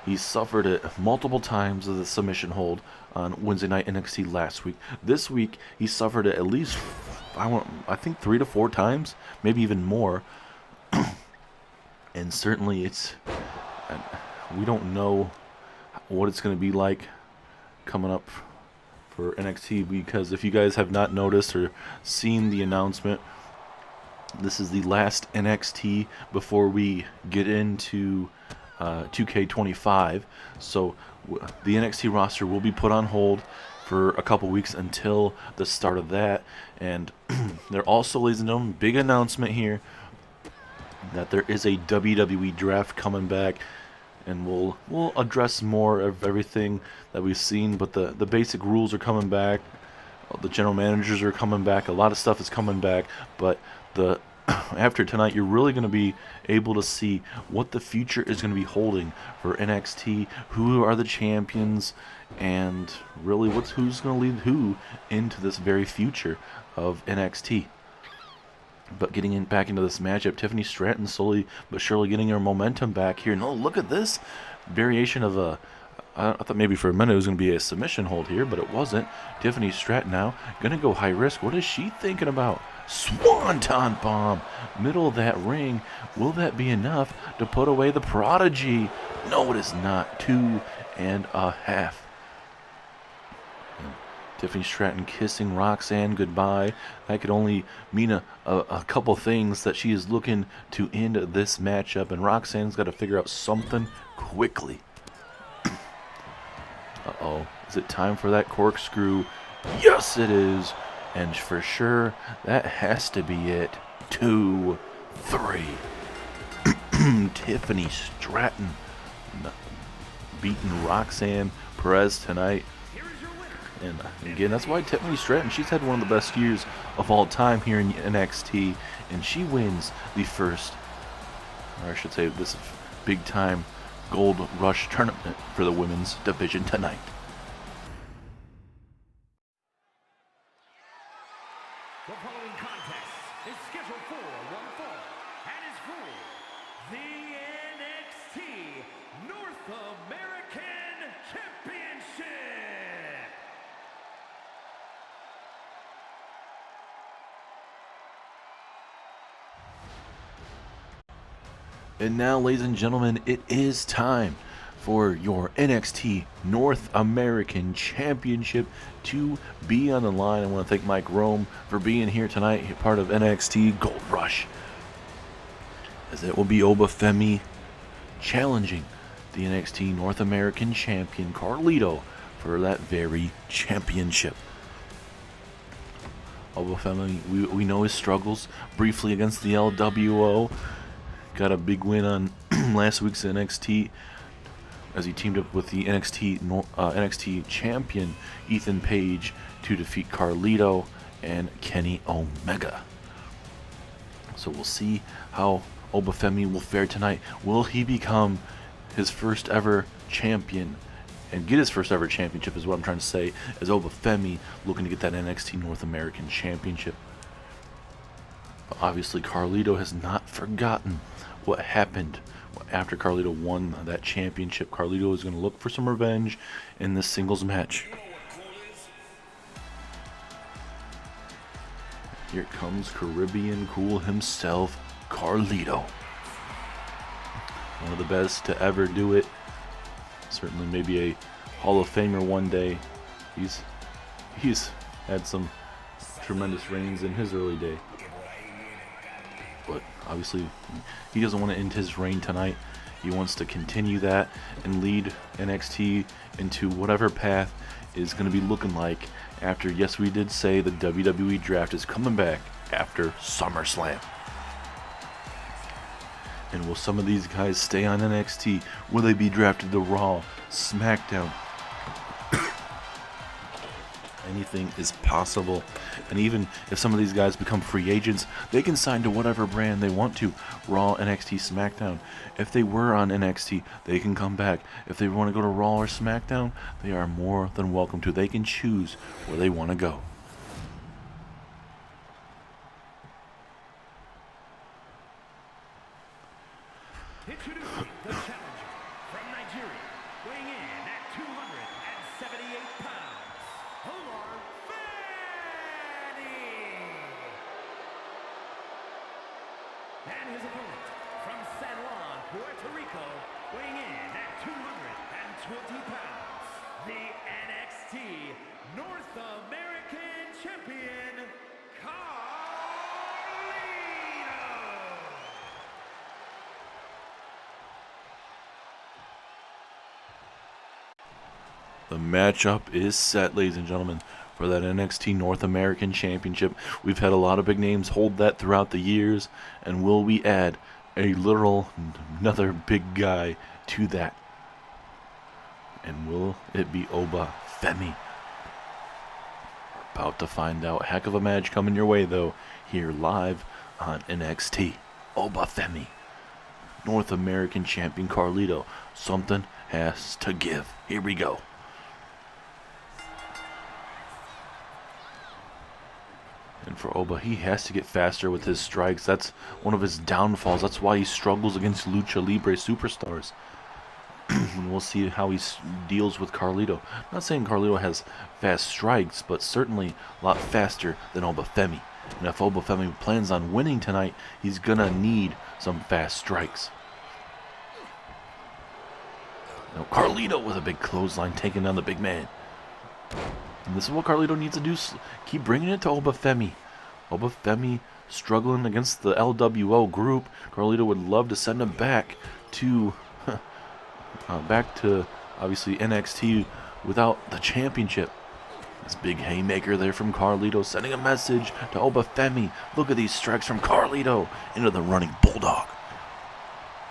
He suffered it multiple times of the submission hold on Wednesday night NXT last week. This week he suffered it at least I think 3 to 4 times, maybe even more. And certainly we don't know what it's going to be like coming up for NXT, because if you guys have not noticed or seen the announcement, this is the last NXT before we get into 2K25. So the NXT roster will be put on hold for a couple weeks until the start of that. And there also, ladies and gentlemen, big announcement here that there is a WWE Draft coming back. And we'll address more of everything that we've seen, but the basic rules are coming back. The general managers are coming back. A lot of stuff is coming back, but after tonight, you're really going to be able to see what the future is going to be holding for NXT, who are the champions, and really who's going to lead who into this very future of NXT. But getting back into this matchup, Tiffany Stratton slowly but surely getting her momentum back here. No, look at this variation of I thought maybe for a minute it was going to be a submission hold here, but it wasn't. Tiffany Stratton now going to go high risk. What is she thinking about? Swanton bomb, middle of that ring. Will that be enough to put away the Prodigy? No, it is not. 2.5. Tiffany Stratton kissing Roxanne goodbye. That could only mean a couple things, that she is looking to end this matchup, and Roxanne's got to figure out something quickly. Uh-oh. Is it time for that corkscrew? Yes, it is. And for sure, that has to be it. 2, 3. Tiffany Stratton beating Roxanne Perez tonight. And again, that's why Tiffany Stratton, she's had one of the best years of all time here in NXT. And she wins the first, or I should say, this big-time Gold Rush tournament for the women's division tonight. The following contest is scheduled for one fall and is for the NXT North American Championship. 「 Championship. 」 ♪ 「」 ♪ 」 ♪ 」 ♪ 」 ♪ 」 ♪ 」 ♪ 」 ♪ 」 ♪ ♪ 」 ♪ 」 ♪ ♪ ♪ ♪ And now, ladies and gentlemen, it is time for your NXT North American Championship to be on the line. I want to thank Mike Rome for being here tonight, part of NXT Gold Rush, as it will be Obafemi challenging the NXT North American Champion Carlito for that very championship. Obafemi, we know his struggles briefly against the LWO. Got a big win on last week's NXT as he teamed up with the NXT champion Ethan Page to defeat Carlito and Kenny Omega. So we'll see how Obafemi will fare tonight. Will he become his first ever champion and get his first ever championship is what I'm trying to say, as Obafemi looking to get that NXT North American Championship. But obviously Carlito has not forgotten what happened after Carlito won that championship. Carlito is going to look for some revenge in this singles match. Here comes Caribbean Cool himself, Carlito. One of the best to ever do it. Certainly maybe a Hall of Famer one day. He's had some tremendous reigns in his early day. But obviously, he doesn't want to end his reign tonight. He wants to continue that and lead NXT into whatever path is going to be looking like after, yes, we did say the WWE Draft is coming back after SummerSlam. And will some of these guys stay on NXT? Will they be drafted to Raw, SmackDown? Anything is possible. And even if some of these guys become free agents, they can sign to whatever brand they want to. Raw, NXT, SmackDown. If they were on NXT, they can come back. If they want to go to Raw or SmackDown, they are more than welcome to. They can choose where they want to go. Introducing the challenger from Nigeria, weighing in at 278 pounds, Omar Fani. And his opponent from San Juan, Puerto Rico, weighing in at 220 pounds, the NXT North American Champion, Carlito. The matchup is set, ladies and gentlemen, for that NXT North American Championship. We've had a lot of big names hold that throughout the years, and will we add another big guy to that? And will it be Obafemi? We're about to find out. Heck of a match coming your way, though, here live on NXT. Obafemi, North American Champion Carlito. Something has to give. Here we go. And for Oba, he has to get faster with his strikes. That's one of his downfalls. That's why he struggles against Lucha Libre superstars. And we'll see how he deals with Carlito. I'm not saying Carlito has fast strikes, but certainly a lot faster than Obafemi. And if Obafemi plans on winning tonight, he's going to need some fast strikes. Now Carlito with a big clothesline taking down the big man. And this is what Carlito needs to do. Keep bringing it to Obafemi. Obafemi struggling against the LWO group. Carlito would love to send him back to obviously NXT without the championship. This big haymaker there from Carlito, sending a message to Obafemi. Look at these strikes from Carlito into the running bulldog.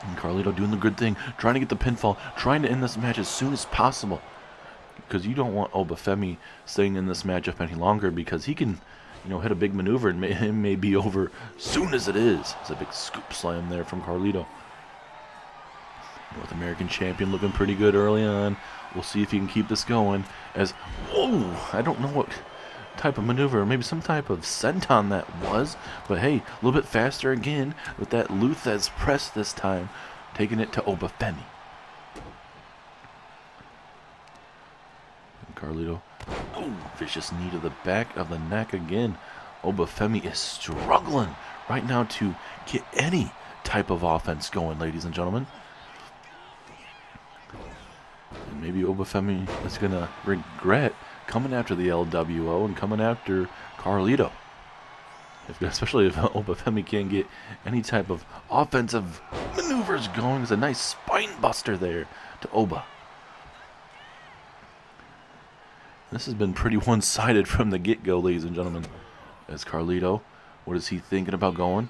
And Carlito doing the good thing, trying to get the pinfall, trying to end this match as soon as possible. Because you don't want Obafemi staying in this matchup any longer, because he can, hit a big maneuver and it may be over soon as it is. It's a big scoop slam there from Carlito. North American Champion looking pretty good early on. We'll see if he can keep this going. As, whoa, I don't know what type of maneuver, maybe some type of senton that was. But hey, a little bit faster again with that Luthez press this time, taking it to Obafemi. Carlito. Oh, vicious knee to the back of the neck again. Obafemi is struggling right now to get any type of offense going, ladies and gentlemen. And maybe Obafemi is going to regret coming after the LWO and coming after Carlito. Especially if Obafemi can't get any type of offensive maneuvers going. It's a nice spine buster there to Oba. This has been pretty one-sided from the get-go, ladies and gentlemen. As Carlito, what is he thinking about going?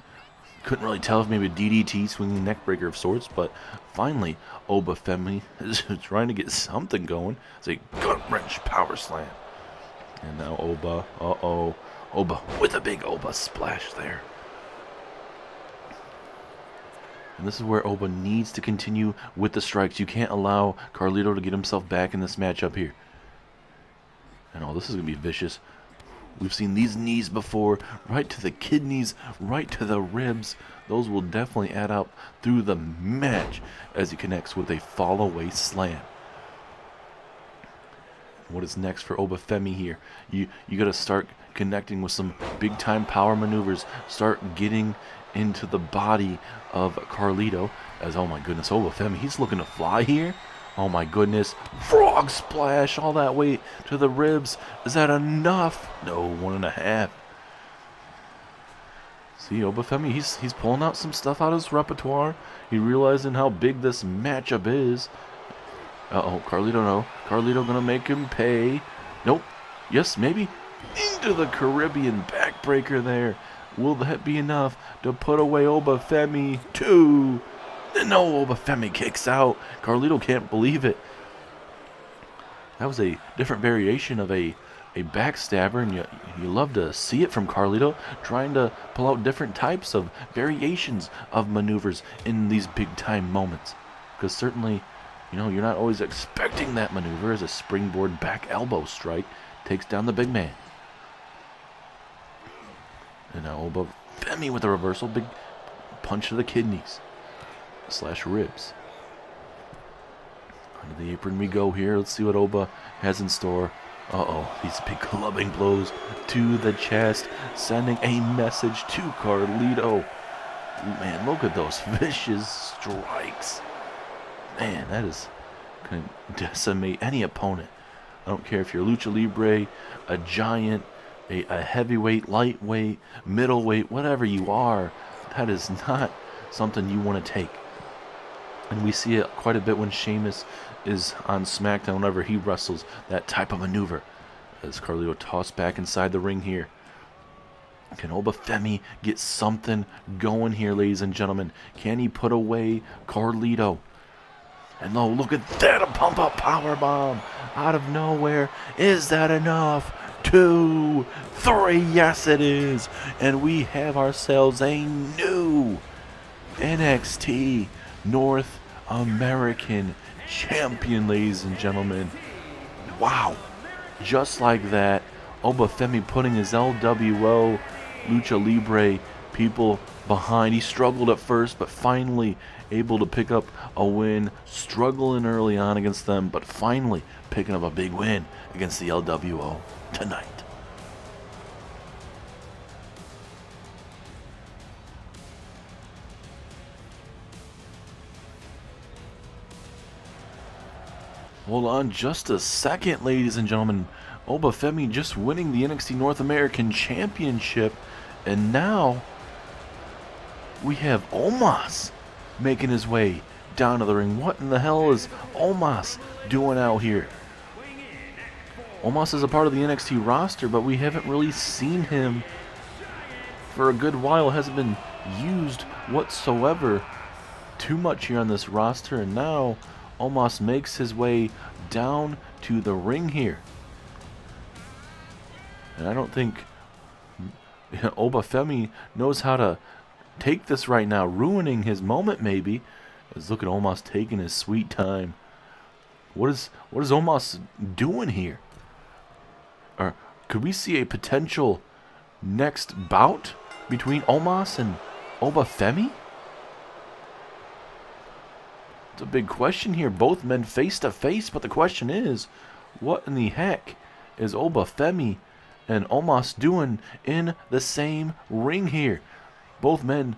Couldn't really tell if maybe a DDT, swinging neck breaker of sorts, but finally, Obafemi is trying to get something going. It's a gut-wrench power slam. And now Oba, Oba with a big Oba splash there. And this is where Oba needs to continue with the strikes. You can't allow Carlito to get himself back in this matchup here. And this is going to be vicious. We've seen these knees before, right to the kidneys, right to the ribs. Those will definitely add up through the match as he connects with a fall-away slam. What is next for Obafemi here? You got to start connecting with some big-time power maneuvers. Start getting into the body of Carlito. As, oh my goodness, Obafemi, he's looking to fly here. Oh my goodness, frog splash, all that weight to the ribs. Is that enough? No, 1.5. See, Obafemi, he's pulling out some stuff out of his repertoire. He realizing how big this matchup is. Uh-oh, Carlito, no. Carlito gonna make him pay. Nope. Yes, maybe. Into the Caribbean backbreaker there. Will that be enough to put away Obafemi? 2. No, Obafemi kicks out. Carlito can't believe it. That was a different variation of a backstabber, and you love to see it from Carlito, trying to pull out different types of variations of maneuvers in these big-time moments. Because certainly, you're not always expecting that maneuver as a springboard back elbow strike takes down the big man. And now Obafemi with a reversal, big punch to the kidneys. / ribs. Under the apron we go here. Let's see what Oba has in store. These big clubbing blows to the chest, sending a message to Carlito. Man, look at those vicious strikes. Man, that is going to decimate any opponent. I don't care if you're Lucha Libre, a giant, a heavyweight, lightweight, middleweight, whatever you are. That is not something you want to take. And we see it quite a bit when Sheamus is on SmackDown whenever he wrestles that type of maneuver. As Carlito tossed back inside the ring here. Can Obafemi get something going here, ladies and gentlemen? Can he put away Carlito? And look at that, a pump-up powerbomb out of nowhere. Is that enough? 2, 3, yes it is. And we have ourselves a new NXT North American champion, ladies and gentlemen. Wow. Just like that, Obafemi putting his LWO Lucha Libre people behind. He struggled at first, but finally able to pick up a win. Struggling early on against them, but finally picking up a big win against the LWO tonight. Hold on just a second, ladies and gentlemen. Obafemi just winning the NXT North American Championship. And now we have Omos making his way down to the ring. What in the hell is Omos doing out here? Omos is a part of the NXT roster, but we haven't really seen him for a good while. Hasn't been used whatsoever too much here on this roster. And now Omos makes his way down to the ring here. And I don't think Obafemi knows how to take this right now, ruining his moment maybe. Let's look at Omos taking his sweet time. What is Omos doing here? Or could we see a potential next bout between Omos and Obafemi? It's a big question here. Both men face to face, but the question is, what in the heck is Obafemi and Omos doing in the same ring here? Both men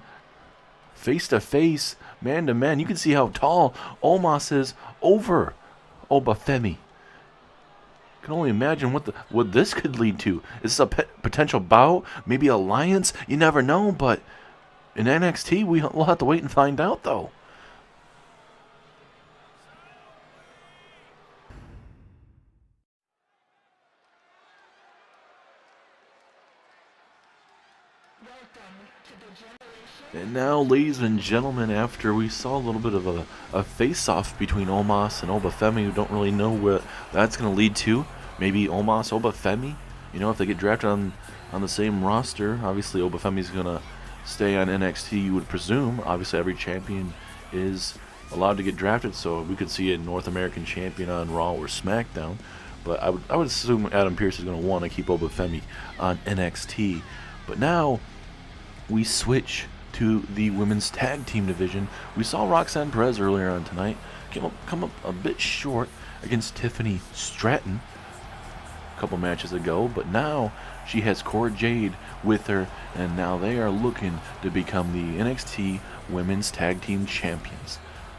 face to face, man to man. You can see how tall Omos is over Obafemi. Can only imagine what this could lead to. Is this a potential bout? Maybe alliance? You never know, but in NXT, we'll have to wait and find out, though. And now, ladies and gentlemen, after we saw a little bit of a face-off between Omos and Obafemi, we don't really know what that's going to lead to. Maybe Omos, Obafemi, you know, if they get drafted on the same roster, obviously Obafemi's going to stay on NXT, you would presume. Obviously, every champion is allowed to get drafted, so we could see a North American champion on Raw or SmackDown. But I would assume Adam Pearce is going to want to keep Obafemi on NXT. But now we switch to the women's tag team division. We saw Roxanne Perez earlier on tonight come up a bit short against Tiffany Stratton a couple matches ago, but now she has Cora Jade with her, and now they are looking to become the NXT Women's Tag Team Champions.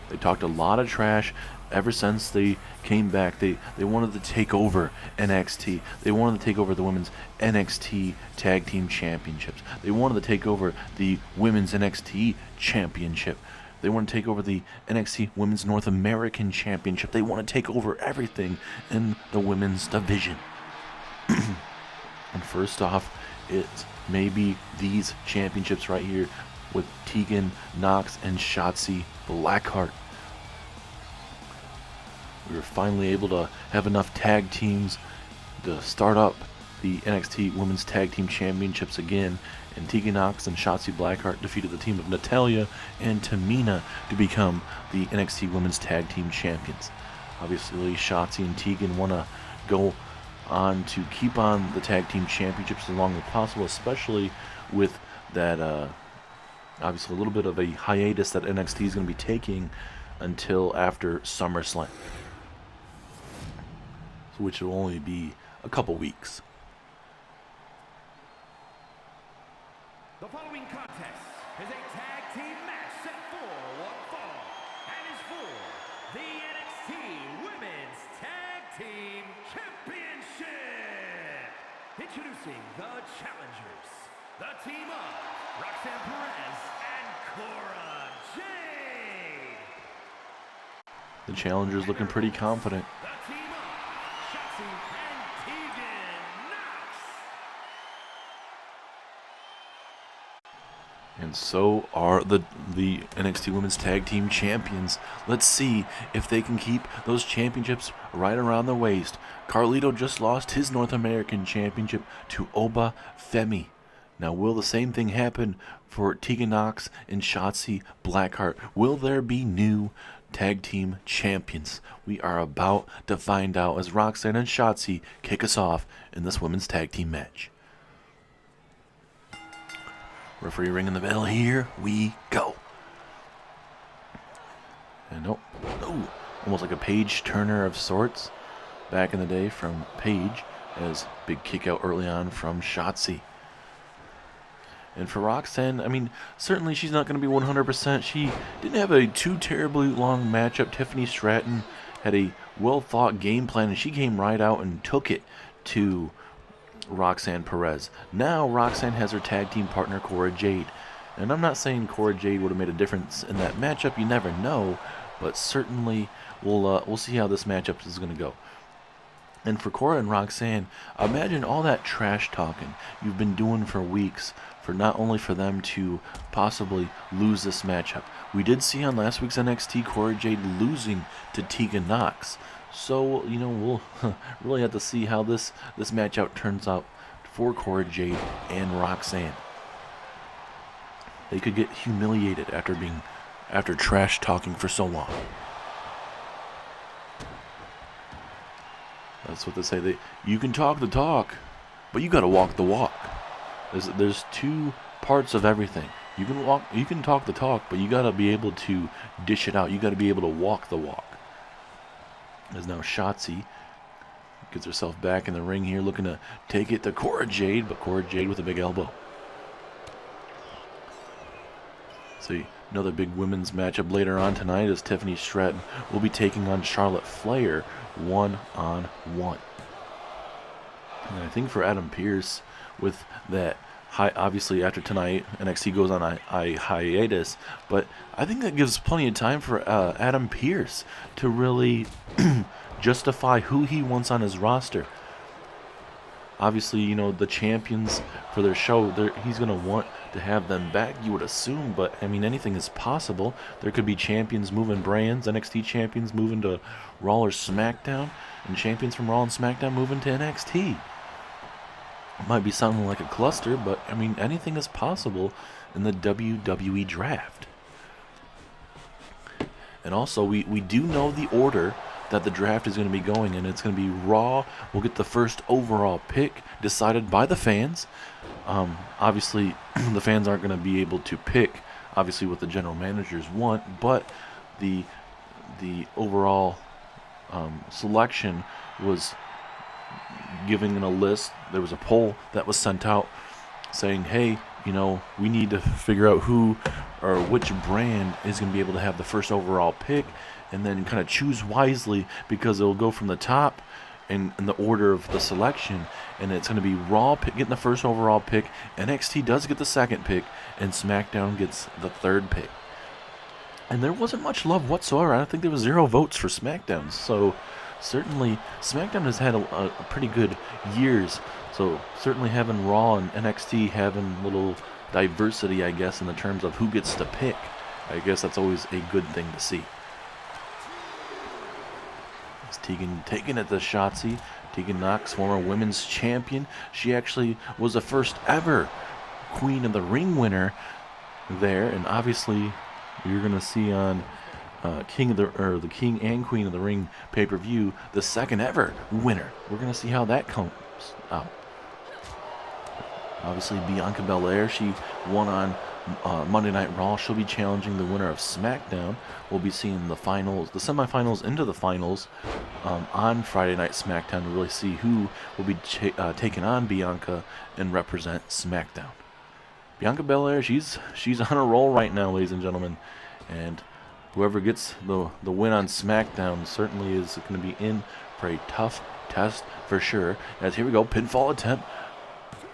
They talked a lot of trash ever since they came back. They wanted to take over NXT. They wanted to take over the women's NXT Tag Team Championships. They wanted to take over the women's NXT Championship. They want to take over the NXT Women's North American Championship. They want to take over everything in the women's division. And first off, it may be these championships right here with Tegan Nox and Shotzi Blackheart. We were finally able to have enough tag teams to start up the NXT Women's Tag Team Championships again, and Tegan Nox and Shotzi Blackheart defeated the team of Natalya and Tamina to become the NXT Women's Tag Team Champions. Obviously, Shotzi and Tegan want to go on to keep on the Tag Team Championships as long as possible, especially with that, obviously, a little bit of a hiatus that NXT is going to be taking until after SummerSlam, which will only be a couple weeks. The following contest is a tag team match set for one fall and is for the NXT Women's Tag Team Championship. Introducing the challengers, the team of Roxanne Perez and Cora Jade. The challengers looking pretty confident. The team of Shotzi and Tegan Nox. And so are the NXT Women's Tag Team Champions. Let's see if they can keep those championships right around their waist. Carlito just lost his North American Championship to Obafemi. Now, will the same thing happen for Tegan Nox and Shotzi Blackheart? Will there be new tag team champions? We are about to find out as Roxanne and Shotzi kick us off in this women's tag team match. Referee ringing the bell. Here we go. And almost like a page turner of sorts back in the day from Paige, as big kick out early on from Shotzi. And for Roxanne, I mean, certainly she's not going to be 100%. She didn't have a too terribly long matchup. Tiffany Stratton had a well-thought game plan, and she came right out and took it to Roxanne Perez. Now Roxanne has her tag team partner Cora Jade, and I'm not saying Cora Jade would have made a difference in that matchup. You never know, but certainly we'll see how this matchup is going to go. And for Cora and Roxanne, imagine all that trash talking you've been doing for weeks, for not only for them to possibly lose this matchup. We did see on last week's NXT Cora Jade losing to Tegan Nox. So, you know, we'll really have to see how this matchup turns out for Cora Jade and Roxanne. They could get humiliated after trash talking for so long. That's what they say. You can talk the talk, but you got to walk the walk. There's two parts of everything. You can talk the talk, but you got to be able to dish it out. You got to be able to walk the walk. As now Shotzi gets herself back in the ring here, looking to take it to Cora Jade, but Cora Jade with a big elbow. See, Another big women's matchup later on tonight is Tiffany Stratton will be taking on Charlotte Flair one-on-one. And I think for Adam Pearce, with that obviously after tonight, NXT goes on a hiatus, but I think that gives plenty of time for Adam Pearce to really justify who he wants on his roster. Obviously, you know, the champions for their show, he's going to want to have them back, you would assume, but I mean, anything is possible. There could be champions moving brands, NXT champions moving to Raw or SmackDown, and champions from Raw and SmackDown moving to NXT. It might be sounding like a cluster, but I mean, anything is possible in the WWE Draft. And also, we do know the order that the draft is going to be going in. It's going to be Raw. We'll get the first overall pick decided by the fans. Obviously, the fans aren't going to be able to pick, obviously, what the general managers want, but the overall selection was given in a list. There was a poll that was sent out saying, hey, you know, we need to figure out who or which brand is going to be able to have the first overall pick, and then kind of choose wisely, because it'll go from the top in the order of the selection, and it's going to be Raw getting the first overall pick, NXT does get the second pick, and SmackDown gets the third pick. And there wasn't much love whatsoever. I think there was 0 votes for SmackDown, so certainly SmackDown has had a pretty good years, so certainly having Raw and NXT having a little diversity, I guess, in the terms of who gets to pick, I guess that's always a good thing to see. It's Tegan taking it to Shotzi. Tegan Knox, former women's champion. She actually was the first ever Queen of the Ring winner there, and obviously you're gonna see on the King and Queen of the Ring pay-per-view the second ever winner. We're gonna see how that comes out. Obviously Bianca Belair, she won on Monday Night Raw. She'll be challenging the winner of SmackDown. We'll be seeing the finals, the semifinals into the finals on Friday Night SmackDown to really see who will be taking on Bianca and represent SmackDown. Bianca Belair, she's on a roll right now, ladies and gentlemen, and whoever gets the win on SmackDown certainly is going to be in for a tough test for sure. As here we go, pinfall attempt.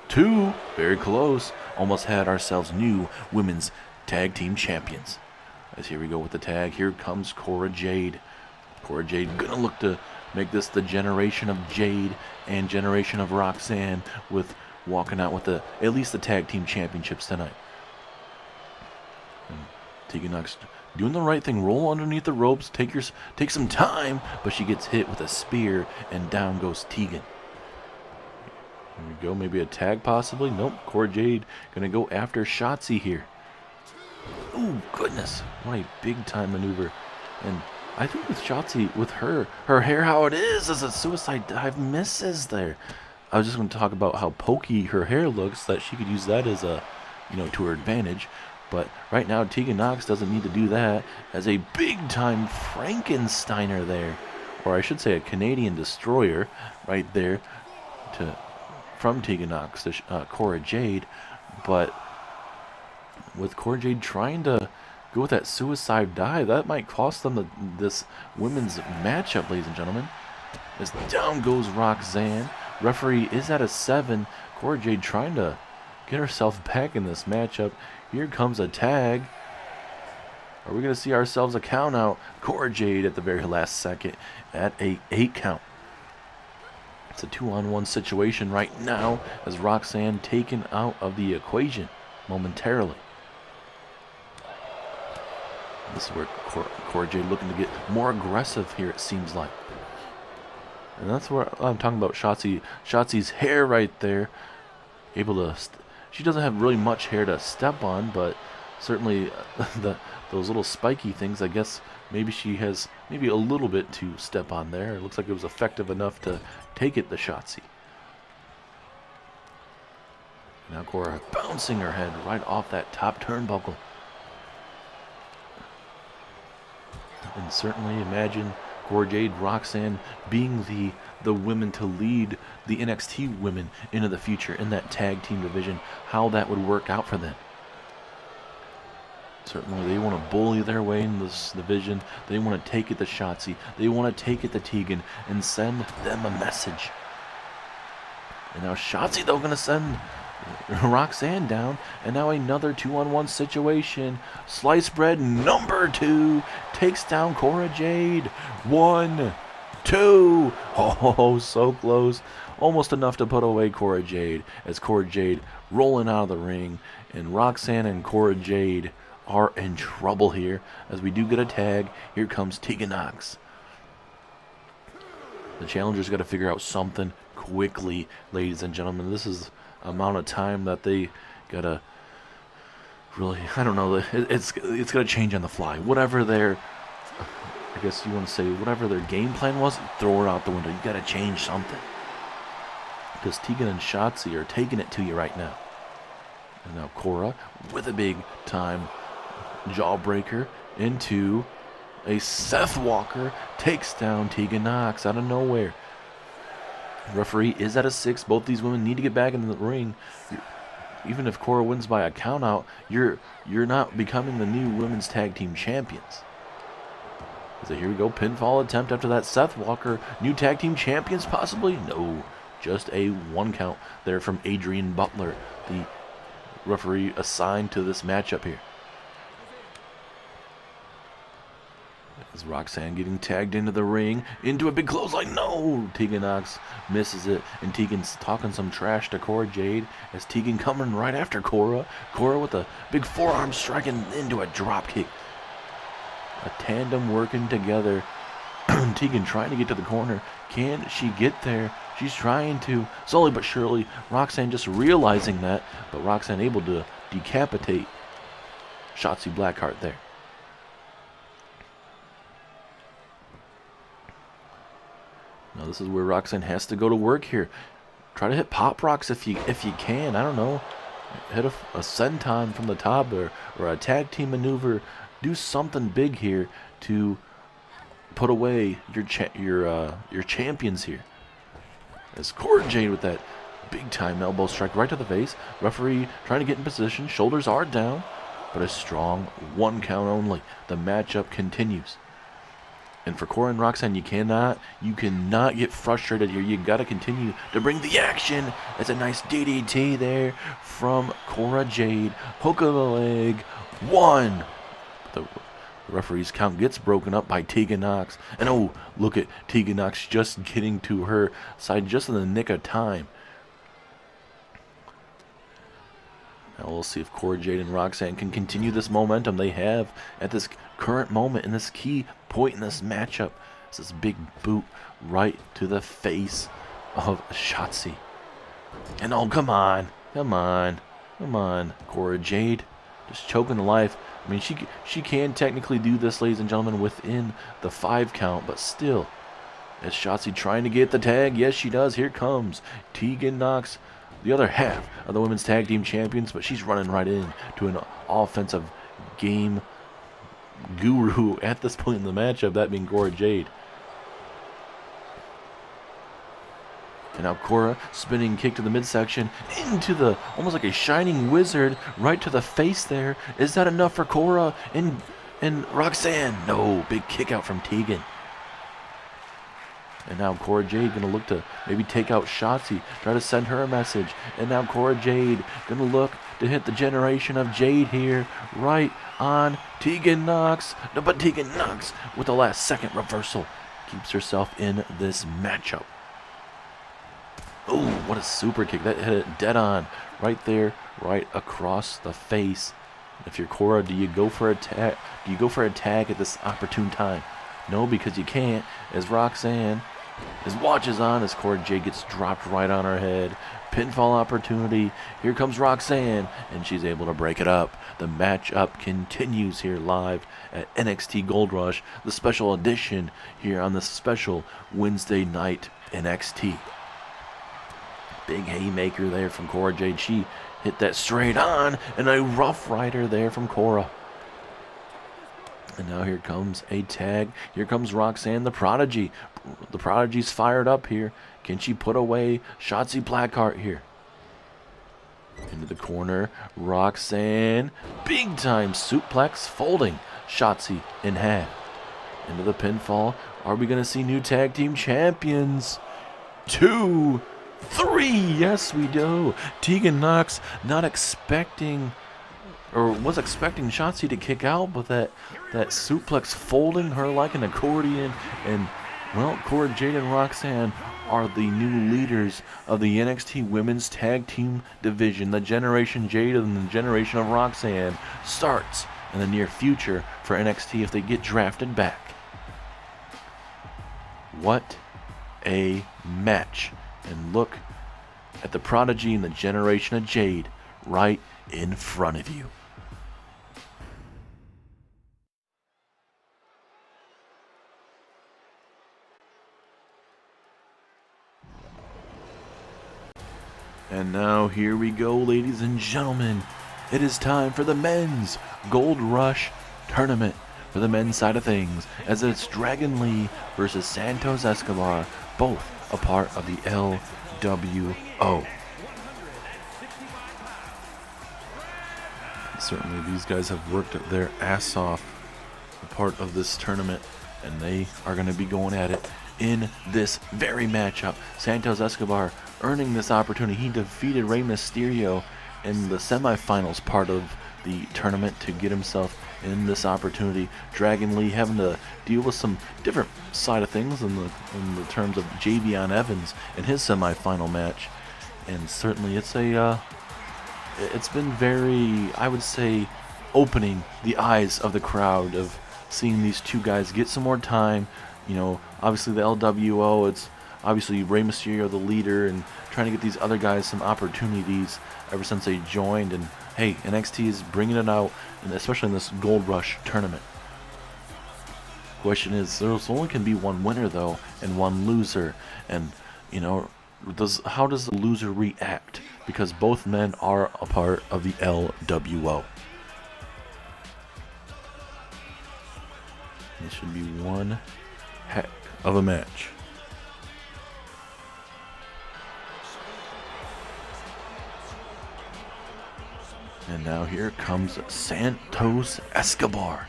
2, very close. Almost had ourselves new women's tag team champions. As here we go with the tag. Here comes Cora Jade. Cora Jade gonna look to make this the generation of Jade and generation of Roxanne, with walking out with at least the tag team championships tonight. And Tegan Knox doing the right thing. Roll underneath the ropes. Take some time, but she gets hit with a spear, and down goes Tegan. There we go, maybe a tag possibly. Nope, Cora Jade gonna go after Shotzi here. Oh goodness, what a big time maneuver. And I think with Shotzi, with her hair how it is as a suicide dive misses there. I was just going to talk about how pokey her hair looks, that she could use that as a, to her advantage. But right now Tegan Knox doesn't need to do that, as a big time Frankensteiner there, or I should say a Canadian destroyer right there from Tegan Knox to Cora Jade. But with Cora Jade trying to go with that suicide dive, that might cost them this women's matchup, ladies and gentlemen. As down goes Roxanne. Referee is at a 7. Cora Jade trying to get herself back in this matchup. Here comes a tag. Are we going to see ourselves a count out? Cora Jade at the very last second at a 8 count. It's a 2-on-1 situation right now, as Roxanne taken out of the equation momentarily. This is where Cora Jade looking to get more aggressive here, it seems like. And that's where I'm talking about Shotzi's hair right there. Able to, she doesn't have really much hair to step on, but certainly those little spiky things, I guess maybe she has maybe a little bit to step on there. It looks like it was effective enough to take it to Shotzi. Now Cora bouncing her head right off that top turnbuckle. And certainly imagine Cora Jade, Roxanne being the women to lead the NXT women into the future in that tag team division, how that would work out for them. Certainly, they want to bully their way in this division. They want to take it to Shotzi. They want to take it to Tegan and send them a message. And now Shotzi, though, going to send Roxanne down. And now another 2-on-1 situation. Slice bread number 2 takes down Cora Jade. 1, 2. Oh, so close. Almost enough to put away Cora Jade. As Cora Jade rolling out of the ring. And Roxanne and Cora Jade are in trouble here, as we do get a tag. Here comes Tegan Nox. The challenger's got to figure out something quickly, ladies and gentlemen. This is the amount of time that they gotta really, I don't know, it's gonna change on the fly. Whatever their, I guess you want to say, whatever their game plan was, throw it out the window. You gotta change something, because Tegan and Shotzi are taking it to you right now. And now Cora with a big time jawbreaker into a Seth Walker, takes down Tegan Nox out of nowhere. Referee is at a 6. Both these women need to get back into the ring. Even if Cora wins by a countout, you're not becoming the new women's tag team champions. So here we go, pinfall attempt after that Seth Walker. New tag team champions possibly? No, just a 1 count there from Adrian Butler, the referee assigned to this matchup here. As Roxanne getting tagged into the ring, into a big clothesline. No! Tegan Nox misses it, and Tegan's talking some trash to Cora Jade, as Tegan coming right after Cora. Cora with a big forearm striking into a drop kick. A tandem working together. Tegan trying to get to the corner. Can she get there? She's trying to. Slowly but surely, Roxanne just realizing that, but Roxanne able to decapitate Shotzi Blackheart there. Now this is where Roxanne has to go to work here. Try to hit pop rocks if you can. I don't know. Hit a senton from the top, or a tag team maneuver. Do something big here to put away your champions here. As Cora Jade with that big time elbow strike right to the face. Referee trying to get in position. Shoulders are down, but a strong 1 count only. The matchup continues. And for Cora and Roxanne, you cannot get frustrated here. You got to continue to bring the action. That's a nice DDT there from Cora Jade. Hook of the leg. 1. The referee's count gets broken up by Tegan Nox. And oh, look at Tegan Nox just getting to her side just in the nick of time. Now we'll see if Cora Jade and Roxanne can continue this momentum they have at this current moment in this key point in this matchup. It's this big boot right to the face of Shotzi. And oh, come on, Cora Jade, just choking the life. I mean, she can technically do this, ladies and gentlemen, within the 5 count, but still, is Shotzi trying to get the tag? Yes, she does. Here comes Tegan Nox, the other half of the women's tag team champions, but she's running right in to an offensive game guru at this point in the matchup, that being Cora Jade. And now Cora spinning kick to the midsection into the, almost like a shining wizard, right to the face there. Is that enough for Cora and Roxanne? No, big kick out from Tegan. And now Cora Jade going to look to maybe take out Shotzi, try to send her a message. And now Cora Jade going to look to hit the generation of Jade here, right on Tegan Nox. No, but Tegan Nox with the last second reversal keeps herself in this matchup. Oh, what a super kick. That hit it dead on right there, right across the face. If you're Cora, do you go for a tag? Do you go for a tag at this opportune time? No, because you can't, as Roxanne, his watch is on, as Cora Jade gets dropped right on her head. Pinfall opportunity. Here comes Roxanne, and she's able to break it up. The matchup continues here live at NXT Gold Rush, the special edition here on the special Wednesday night NXT. Big haymaker there from Cora Jade. She hit that straight on, and a Rough Rider there from Cora. And now here comes a tag. Here comes Roxanne, the Prodigy. The Prodigy's fired up here. Can she put away Shotzi Blackheart here? And Into the corner, Roxanne, big time suplex, folding Shotzi in half. Into the pinfall. Are we going to see new tag team champions? 2, 3, yes we do. Tegan Knox not expecting, or was expecting Shotzi to kick out, but that suplex folding her like an accordion. And, well, Cora Jade and Roxanne are the new leaders of the NXT Women's Tag Team Division. The Generation Jade and the Generation of Roxanne starts in the near future for NXT if they get drafted back. What a match. And look at the Prodigy and the Generation of Jade right in front of you. And now here we go, ladies and gentlemen. It is time for the men's Gold Rush tournament for the men's side of things, as it's Dragon Lee versus Santos Escobar, both a part of the LWO. Certainly these guys have worked their ass off a part of this tournament, and they are going to be going at it in this very matchup. Santos Escobar earning this opportunity. He defeated Rey Mysterio in the semifinals part of the tournament to get himself in this opportunity. Dragon Lee having to deal with some different side of things in the terms of Javion Evans in his semifinal match, and certainly it's been very, I would say, opening the eyes of the crowd of seeing these two guys get some more time. You know, obviously the LWO, it's obviously Rey Mysterio the leader, and trying to get these other guys some opportunities ever since they joined. And hey, NXT is bringing it out, and especially in this Gold Rush tournament. Question is, there only can be one winner though, and one loser. And you know, how does the loser react? Because both men are a part of the LWO. This should be one heck of a match. And now here comes Santos Escobar.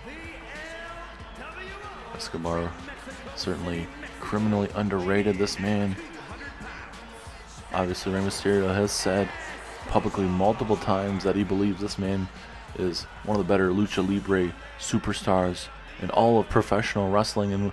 Escobar, certainly criminally underrated. This man, obviously Rey Mysterio has said publicly multiple times that he believes this man is one of the better lucha libre superstars in all of professional wrestling, and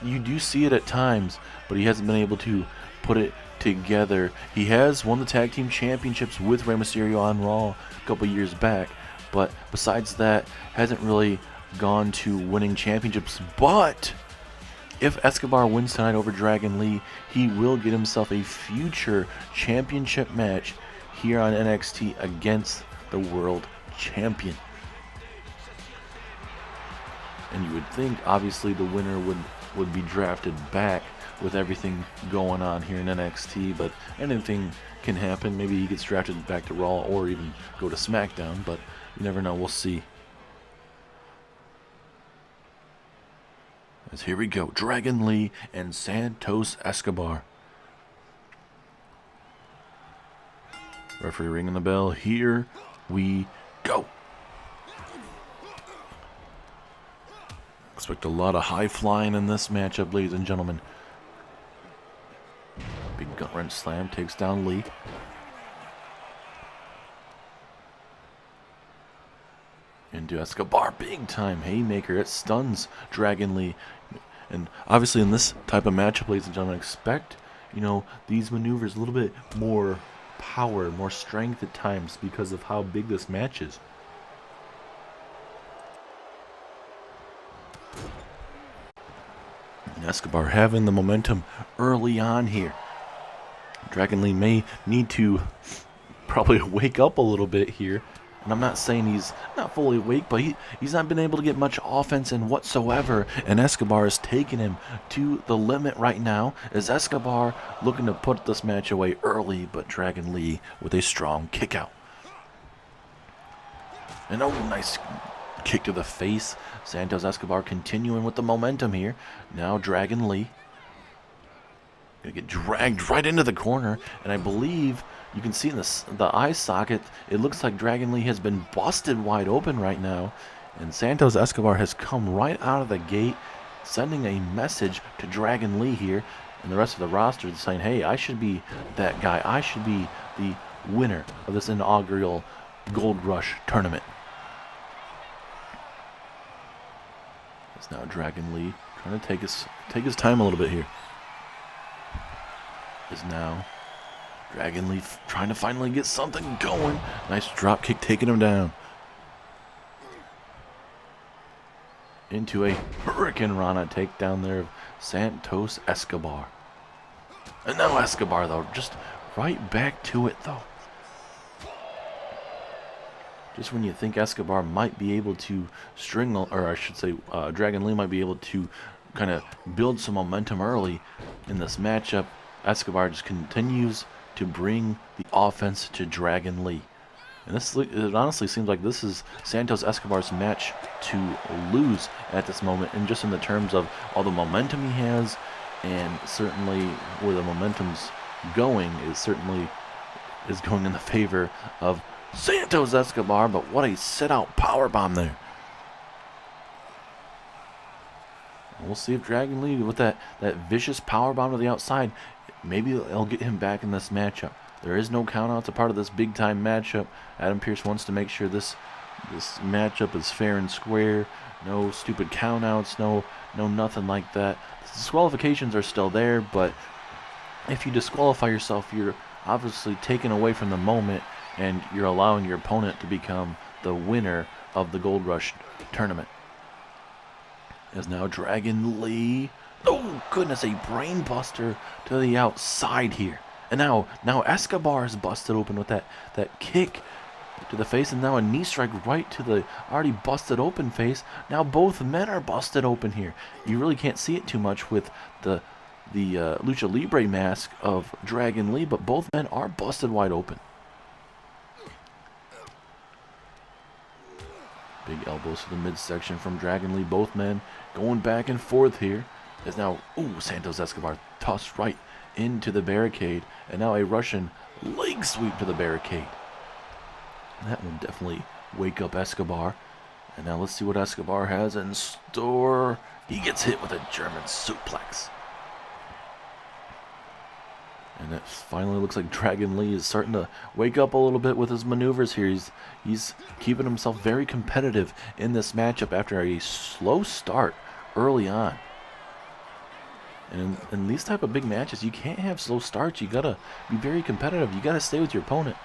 you do see it at times, but he hasn't been able to put it together. He has won the tag team championships with Rey Mysterio on Raw a couple years back, but besides that, hasn't really gone to winning championships. But if Escobar wins tonight over Dragon Lee, he will get himself a future championship match here on NXT against the world champion. And you would think, obviously, the winner would be drafted back with everything going on here in NXT, but anything can happen. Maybe he gets drafted back to Raw or even go to SmackDown, but you never know. We'll see. As here we go, Dragon Lee and Santos Escobar. Referee ringing the bell. Here we go. Expect a lot of high flying in this matchup, ladies and gentlemen. Big gut wrench slam takes down Lee. Into Escobar, big time haymaker. It stuns Dragon Lee. And obviously in this type of matchup, ladies and gentlemen, expect, you know, these maneuvers a little bit more power, more strength at times because of how big this match is. And Escobar having the momentum early on here. Dragon Lee may need to probably wake up a little bit here. And I'm not saying he's not fully awake, but he's not been able to get much offense in whatsoever. And Escobar is taking him to the limit right now, as Escobar looking to put this match away early, but Dragon Lee with a strong kick out. And oh, nice kick to the face. Santos Escobar continuing with the momentum here. Now Dragon Lee Gonna get dragged right into the corner, and I believe you can see in the eye socket, it looks like Dragon Lee has been busted wide open right now, and Santos Escobar has come right out of the gate, sending a message to Dragon Lee here, and the rest of the roster saying, hey, I should be that guy. I should be the winner of this inaugural Gold Rush tournament. It's now Dragon Lee trying to take his time a little bit here. Is now Dragon Lee trying to finally get something going. Nice drop kick taking him down. Into a Hurricane Rana takedown there of Santos Escobar. And now Escobar, though, just right back to it, though. Just when you think Escobar might be able to or I should say Dragon Lee might be able to kind of build some momentum early in this matchup, Escobar just continues to bring the offense to Dragon Lee. And it honestly seems like this is Santos Escobar's match to lose at this moment, and just in the terms of all the momentum he has, and certainly where the momentum's going is going in the favor of Santos Escobar. But what a sit-out powerbomb there. And we'll see if Dragon Lee, with that vicious powerbomb to the outside, maybe it'll get him back in this matchup. There is no count-out. It's a part of this big-time matchup. Adam Pearce wants to make sure this matchup is fair and square. No stupid count-outs. No nothing like that. The disqualifications are still there, but if you disqualify yourself, you're obviously taken away from the moment, and you're allowing your opponent to become the winner of the Gold Rush tournament. As now Dragon Lee. Oh, goodness, a brain buster to the outside here. And now Escobar is busted open with that kick to the face, and now a knee strike right to the already busted open face. Now both men are busted open here. You really can't see it too much with the Lucha Libre mask of Dragon Lee, but both men are busted wide open. Big elbows to the midsection from Dragon Lee. Both men going back and forth here. As now, Santos Escobar tossed right into the barricade, and now a Russian leg sweep to the barricade. That will definitely wake up Escobar. And now let's see what Escobar has in store. He gets hit with a German suplex. And it finally looks like Dragon Lee is starting to wake up a little bit with his maneuvers here. He's keeping himself very competitive in this matchup after a slow start early on. And in these type of big matches, you can't have slow starts. You gotta be very competitive. You gotta stay with your opponent.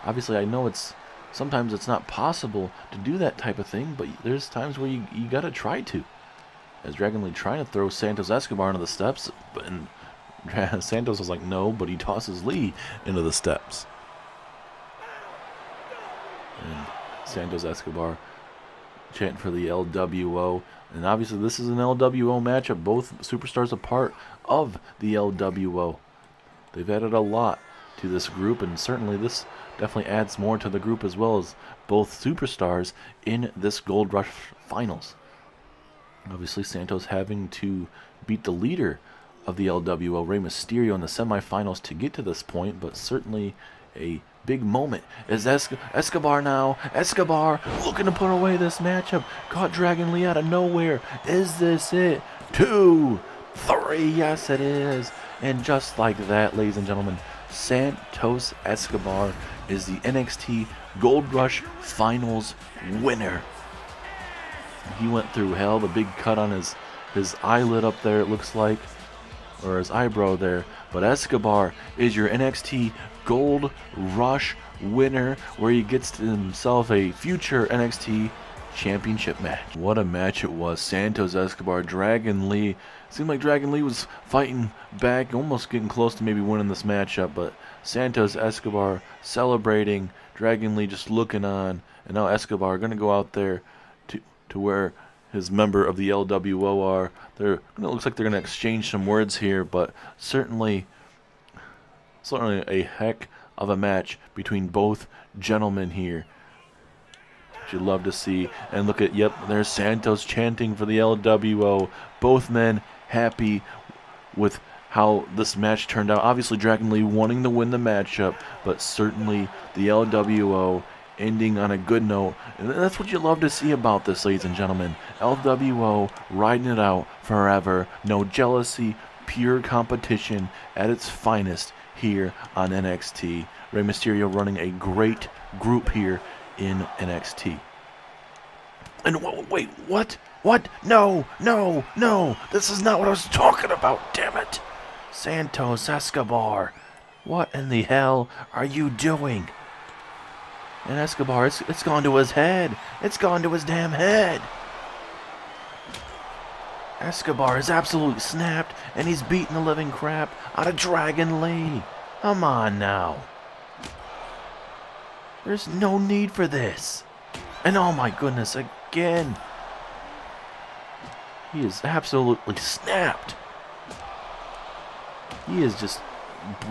Obviously, I know sometimes it's not possible to do that type of thing, but there's times where you gotta try to. As Dragon Lee trying to throw Santos Escobar into the steps, and Santos was like, no, but he tosses Lee into the steps. And Santos Escobar chanting for the LWO. And obviously this is an LWO matchup. Both superstars a part of the LWO. They've added a lot to this group, and certainly this definitely adds more to the group, as well as both superstars in this Gold Rush finals. Obviously Santos having to beat the leader of the LWO, Rey Mysterio, in the semifinals to get to this point, but certainly a big moment is Escobar now. Escobar looking to put away this matchup. Caught Dragon Lee out of nowhere. Is this it? 2, 3. Yes, it is. And just like that, ladies and gentlemen, Santos Escobar is the NXT Gold Rush Finals winner. He went through hell. The big cut on his eyelid up there, it looks like, or his eyebrow there. But Escobar is your NXT Gold Rush winner, where he gets himself a future NXT championship match. What a match it was. Santos Escobar, Dragon Lee. Seemed like Dragon Lee was fighting back, almost getting close to maybe winning this matchup, but Santos Escobar celebrating, Dragon Lee just looking on, and now Escobar going to go out there to where his member of the LWO are. It looks like they're going to exchange some words here, but certainly a heck of a match between both gentlemen here. Which you love to see. And look at, yep, there's Santos chanting for the LWO. Both men happy with how this match turned out. Obviously, Dragon Lee wanting to win the matchup, but certainly the LWO ending on a good note. And that's what you love to see about this, ladies and gentlemen. LWO riding it out forever. No jealousy, pure competition at its finest here on NXT. Rey Mysterio running a great group here in NXT. And wait, what? What? No, no, no. This is not what I was talking about, damn it. Santos Escobar, what in the hell are you doing? And Escobar, it's gone to his head. It's gone to his damn head. Escobar is absolutely snapped, and he's beating the living crap out of Dragon Lee. Come on now. There's no need for this. And oh my goodness, again. He is absolutely snapped. He is just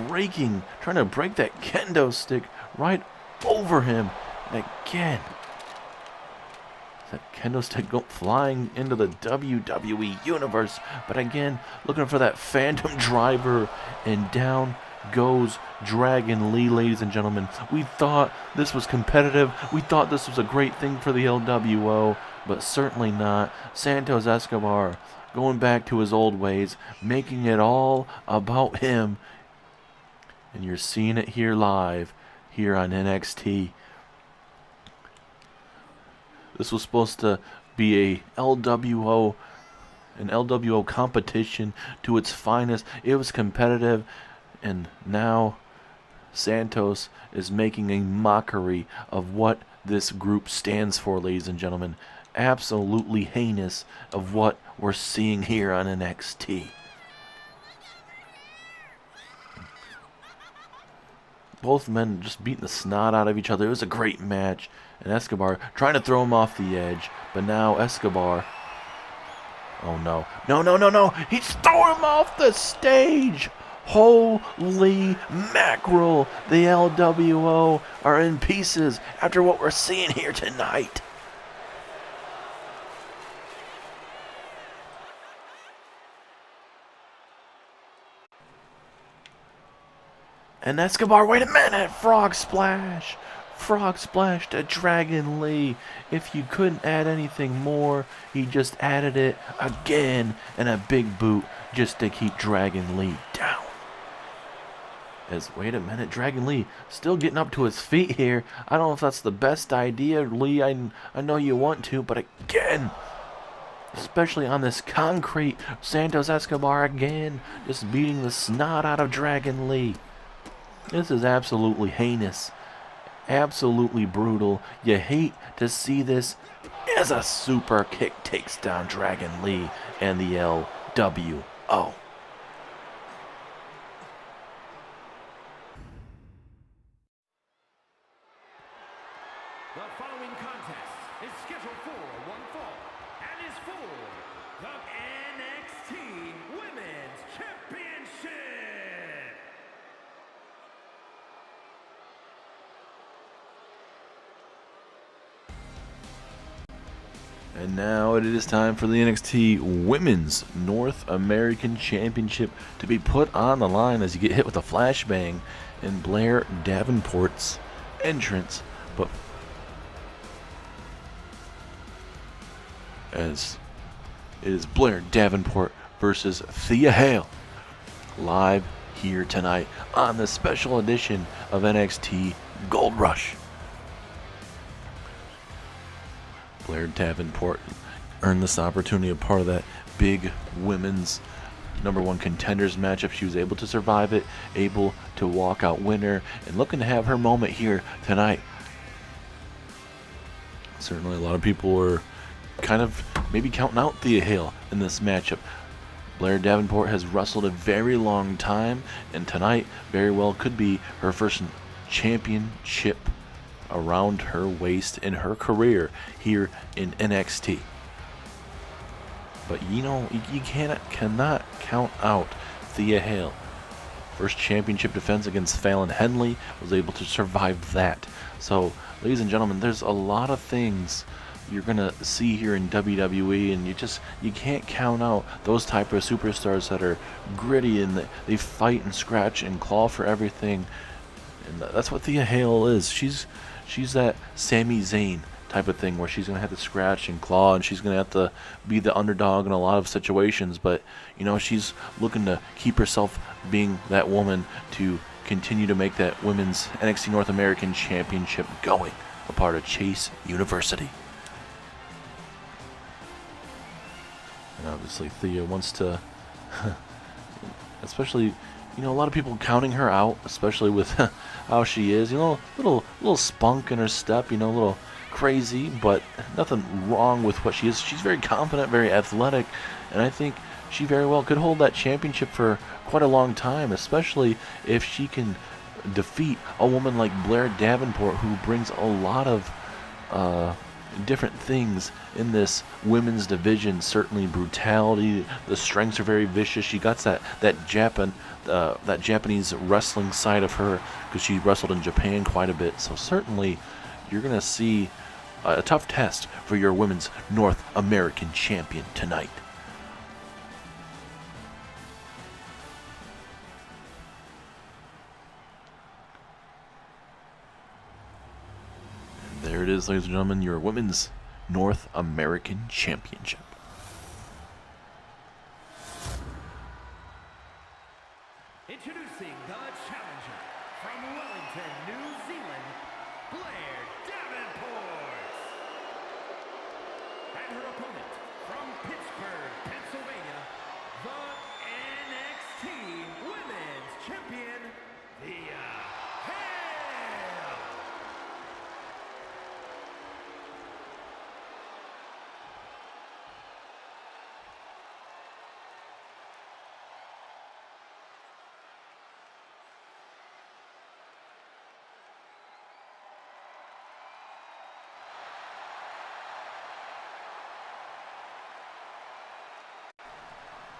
trying to break that kendo stick right over him. And again, that kendo stick go flying into the WWE Universe. But again, looking for that phantom driver, and down goes Dragon Lee, ladies and gentlemen. We thought this was competitive. We thought this was a great thing for the LWO, but certainly not. Santos Escobar going back to his old ways, making it all about him. And you're seeing it here live, here on NXT. This was supposed to be an LWO competition to its finest. It was competitive, and now Santos is making a mockery of what this group stands for, ladies and gentlemen. Absolutely heinous of what we're seeing here on NXT. Both men just beating the snot out of each other. It was a great match. And Escobar trying to throw him off the edge. But now Escobar... Oh no. No, no, no, no. He's throwing him off the stage. Holy mackerel. The LWO are in pieces after what we're seeing here tonight. And Escobar, wait a minute, frog splash. Frog splash to Dragon Lee. If you couldn't add anything more, he just added it again, and a big boot just to keep Dragon Lee down. Wait a minute, Dragon Lee still getting up to his feet here. I don't know if that's the best idea, Lee. I know you want to, but again, especially on this concrete, Santos Escobar again, just beating the snot out of Dragon Lee. This is absolutely heinous, absolutely brutal. You hate to see this as a super kick takes down Dragon Lee and the LWO. The following contest is scheduled for one fall and is for the NXT Women's Championship. And now it is time for the NXT Women's North American Championship to be put on the line as you get hit with a flashbang in Blair Davenport's entrance. But as it is Blair Davenport versus Thea Hale live here tonight on the special edition of NXT Gold Rush. Blair Davenport earned this opportunity, a part of that big women's #1 contenders matchup. She was able to survive it, able to walk out winner, and looking to have her moment here tonight. Certainly a lot of people were kind of maybe counting out Thea Hale in this matchup. Blair Davenport has wrestled a very long time, and tonight very well could be her first championship around her waist in her career here in NXT. But you know, you cannot count out Thea Hale. First championship defense against Fallon Henley, was able to survive that. So, ladies and gentlemen, there's a lot of things you're gonna see here in WWE, and you can't count out those type of superstars that are gritty and they fight and scratch and claw for everything, and that's what Thea Hale is. She's that Sami Zayn type of thing where she's gonna have to scratch and claw, and she's gonna have to be the underdog in a lot of situations, but she's looking to keep herself being that woman to continue to make that women's NXT North American Championship going, a part of Chase University. And obviously Thea wants to, especially, a lot of people counting her out, especially with how she is, little spunk in her step, a little crazy, but nothing wrong with what she is. She's very confident, very athletic, and I think she very well could hold that championship for quite a long time, especially if she can defeat a woman like Blair Davenport, who brings a lot of different things in this women's division. Certainly brutality, the strengths are very vicious. She got that Japanese wrestling side of her, because she wrestled in Japan quite a bit. So certainly you're going to see a tough test for your women's North American champion tonight. And there it is, ladies and gentlemen, your women's North American Championship. Introducing the challenger from Wellington, New Zealand, Blair Davenport. And her opponent from Pittsburgh, Pennsylvania, the NXT Women's Champion, Thea Hale.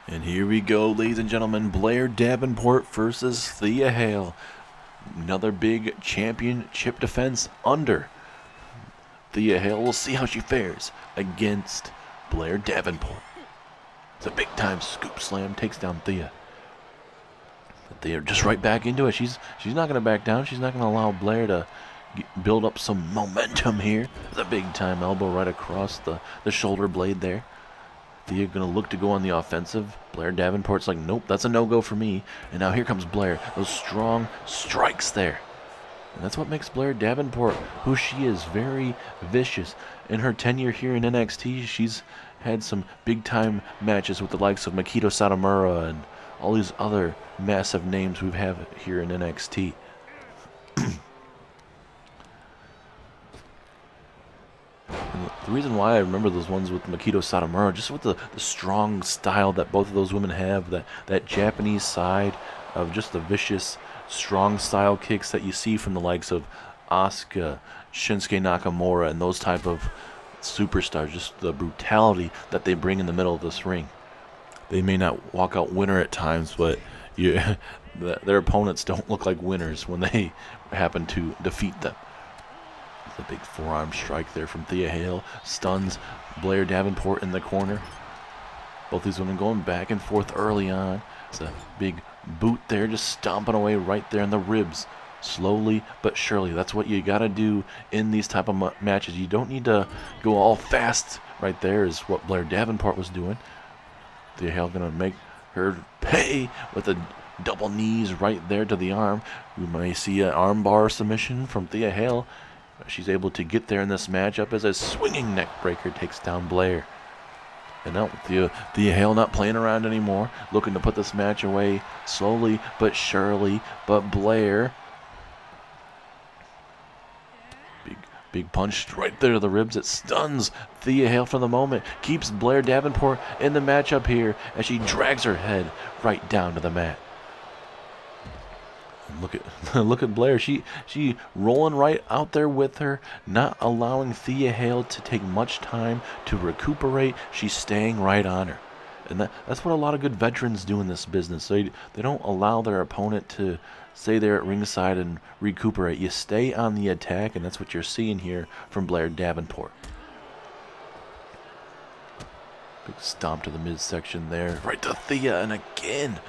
And here we go, ladies and gentlemen, Blair Davenport versus Thea Hale. Another big championship defense under Thea Hale. We'll see how she fares against Blair Davenport. It's a big-time scoop slam, takes down Thea. But Thea just right back into it. She's not going to back down. She's not going to allow Blair to build up some momentum here. It's a big-time elbow right across the shoulder blade there. Thea going to look to go on the offensive. Blair Davenport's like, nope, that's a no-go for me. And now here comes Blair. Those strong strikes there. And that's what makes Blair Davenport who she is, very vicious. In her tenure here in NXT, she's had some big-time matches with the likes of Mikito Satomura and all these other massive names we have here in NXT. The reason why I remember those ones with Mikito Satomura, just with the strong style that both of those women have, that Japanese side of just the vicious, strong style kicks that you see from the likes of Asuka, Shinsuke Nakamura, and those type of superstars, just the brutality that they bring in the middle of this ring. They may not walk out winner at times, but their opponents don't look like winners when they happen to defeat them. The big forearm strike there from Thea Hale stuns Blair Davenport in the corner. Both these women going back and forth early on. It's a big boot there, just stomping away right there in the ribs. Slowly but surely. That's what you got to do in these type of matches. You don't need to go all fast right there, is what Blair Davenport was doing. Thea Hale going to make her pay with a double knees right there to the arm. We may see an armbar submission from Thea Hale. She's able to get there in this matchup as a swinging neck breaker takes down Blair. And now Thea Hale not playing around anymore, looking to put this match away slowly but surely. But Blair, big punch right there to the ribs. It stuns Thea Hale for the moment. Keeps Blair Davenport in the matchup here as she drags her head right down to the mat. Look at Blair. She rolling right out there with her, not allowing Thea Hale to take much time to recuperate. She's staying right on her. And that's what a lot of good veterans do in this business. They don't allow their opponent to stay there at ringside and recuperate. You stay on the attack, and that's what you're seeing here from Blair Davenport. Big stomp to the midsection there. Right to Thea, and again,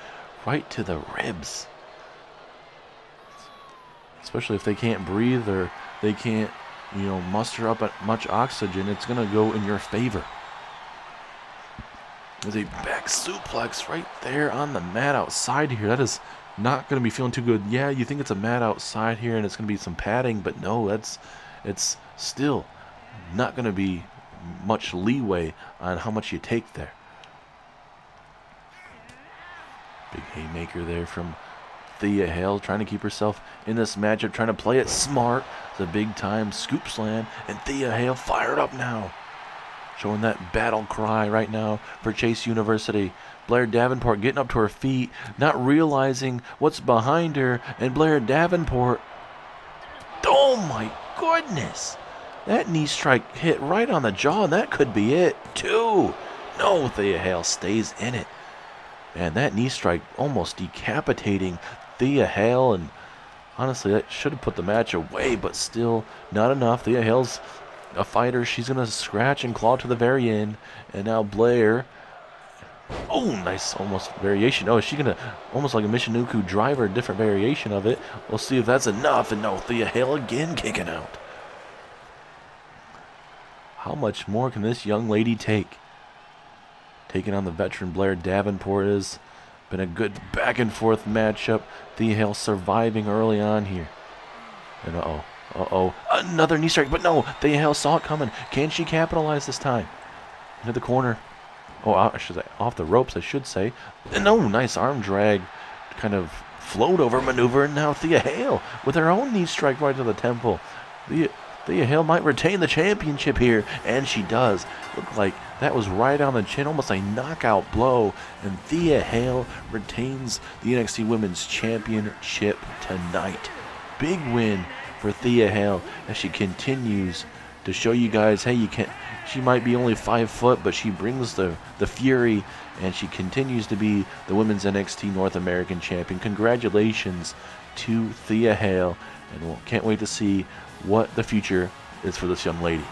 right to the ribs. Especially if they can't breathe or they can't, muster up much oxygen, it's going to go in your favor. There's a back suplex right there on the mat outside here. That is not going to be feeling too good. Yeah, you think it's a mat outside here and it's going to be some padding, but no, it's still not going to be much leeway on how much you take there. Big haymaker there from Thea Hale, trying to keep herself in this matchup, trying to play it smart. It's a big time scoop slam, and Thea Hale fired up now, showing that battle cry right now for Chase University. Blair Davenport getting up to her feet, not realizing what's behind her, and Blair Davenport, oh my goodness, that knee strike hit right on the jaw, and that could be it too. No, Thea Hale stays in it. And that knee strike almost decapitating Thea Hale, and honestly, that should have put the match away, but still not enough. Thea Hale's a fighter. She's going to scratch and claw to the very end. And now Blair. Oh, nice almost variation. Oh, is she going to, almost like a Michinoku driver, different variation of it. We'll see if that's enough. And no, Thea Hale again kicking out. How much more can this young lady take? Taking on the veteran Blair Davenport has been a good back and forth matchup. Thea Hale surviving early on here. And another knee strike, but no, Thea Hale saw it coming. Can she capitalize this time? Into the corner. Oh, I should say, off the ropes, I should say. And no, nice arm drag, kind of float over maneuver, and now Thea Hale with her own knee strike right to the temple. Thea Hale might retain the championship here, and she does. Looked like that was right on the chin, almost a knockout blow, and Thea Hale retains the NXT Women's Championship tonight. Big win for Thea Hale as she continues to show you guys, hey, she might be only 5 foot, but she brings the fury, and she continues to be the Women's NXT North American Champion. Congratulations to Thea Hale, and we can't wait to see what the future is for this young lady.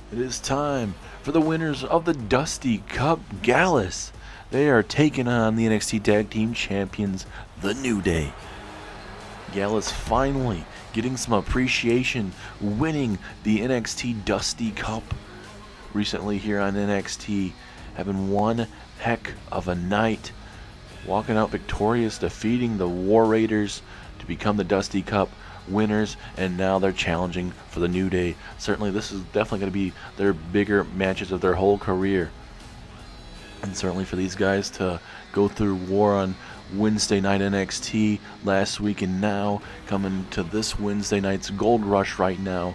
It is time for the winners of the Dusty Cup Gallus. They are taking on the NXT Tag Team Champions, The New Day. Gallus finally getting some appreciation, winning the NXT Dusty Cup recently here on NXT, having one heck of a night, walking out victorious, defeating the War Raiders to become the Dusty Cup winners, and now they're challenging for the New Day. Certainly this is definitely going to be their bigger matches of their whole career, and certainly for these guys to go through War on Wednesday night NXT last week, and now coming to this Wednesday night's Gold Rush right now,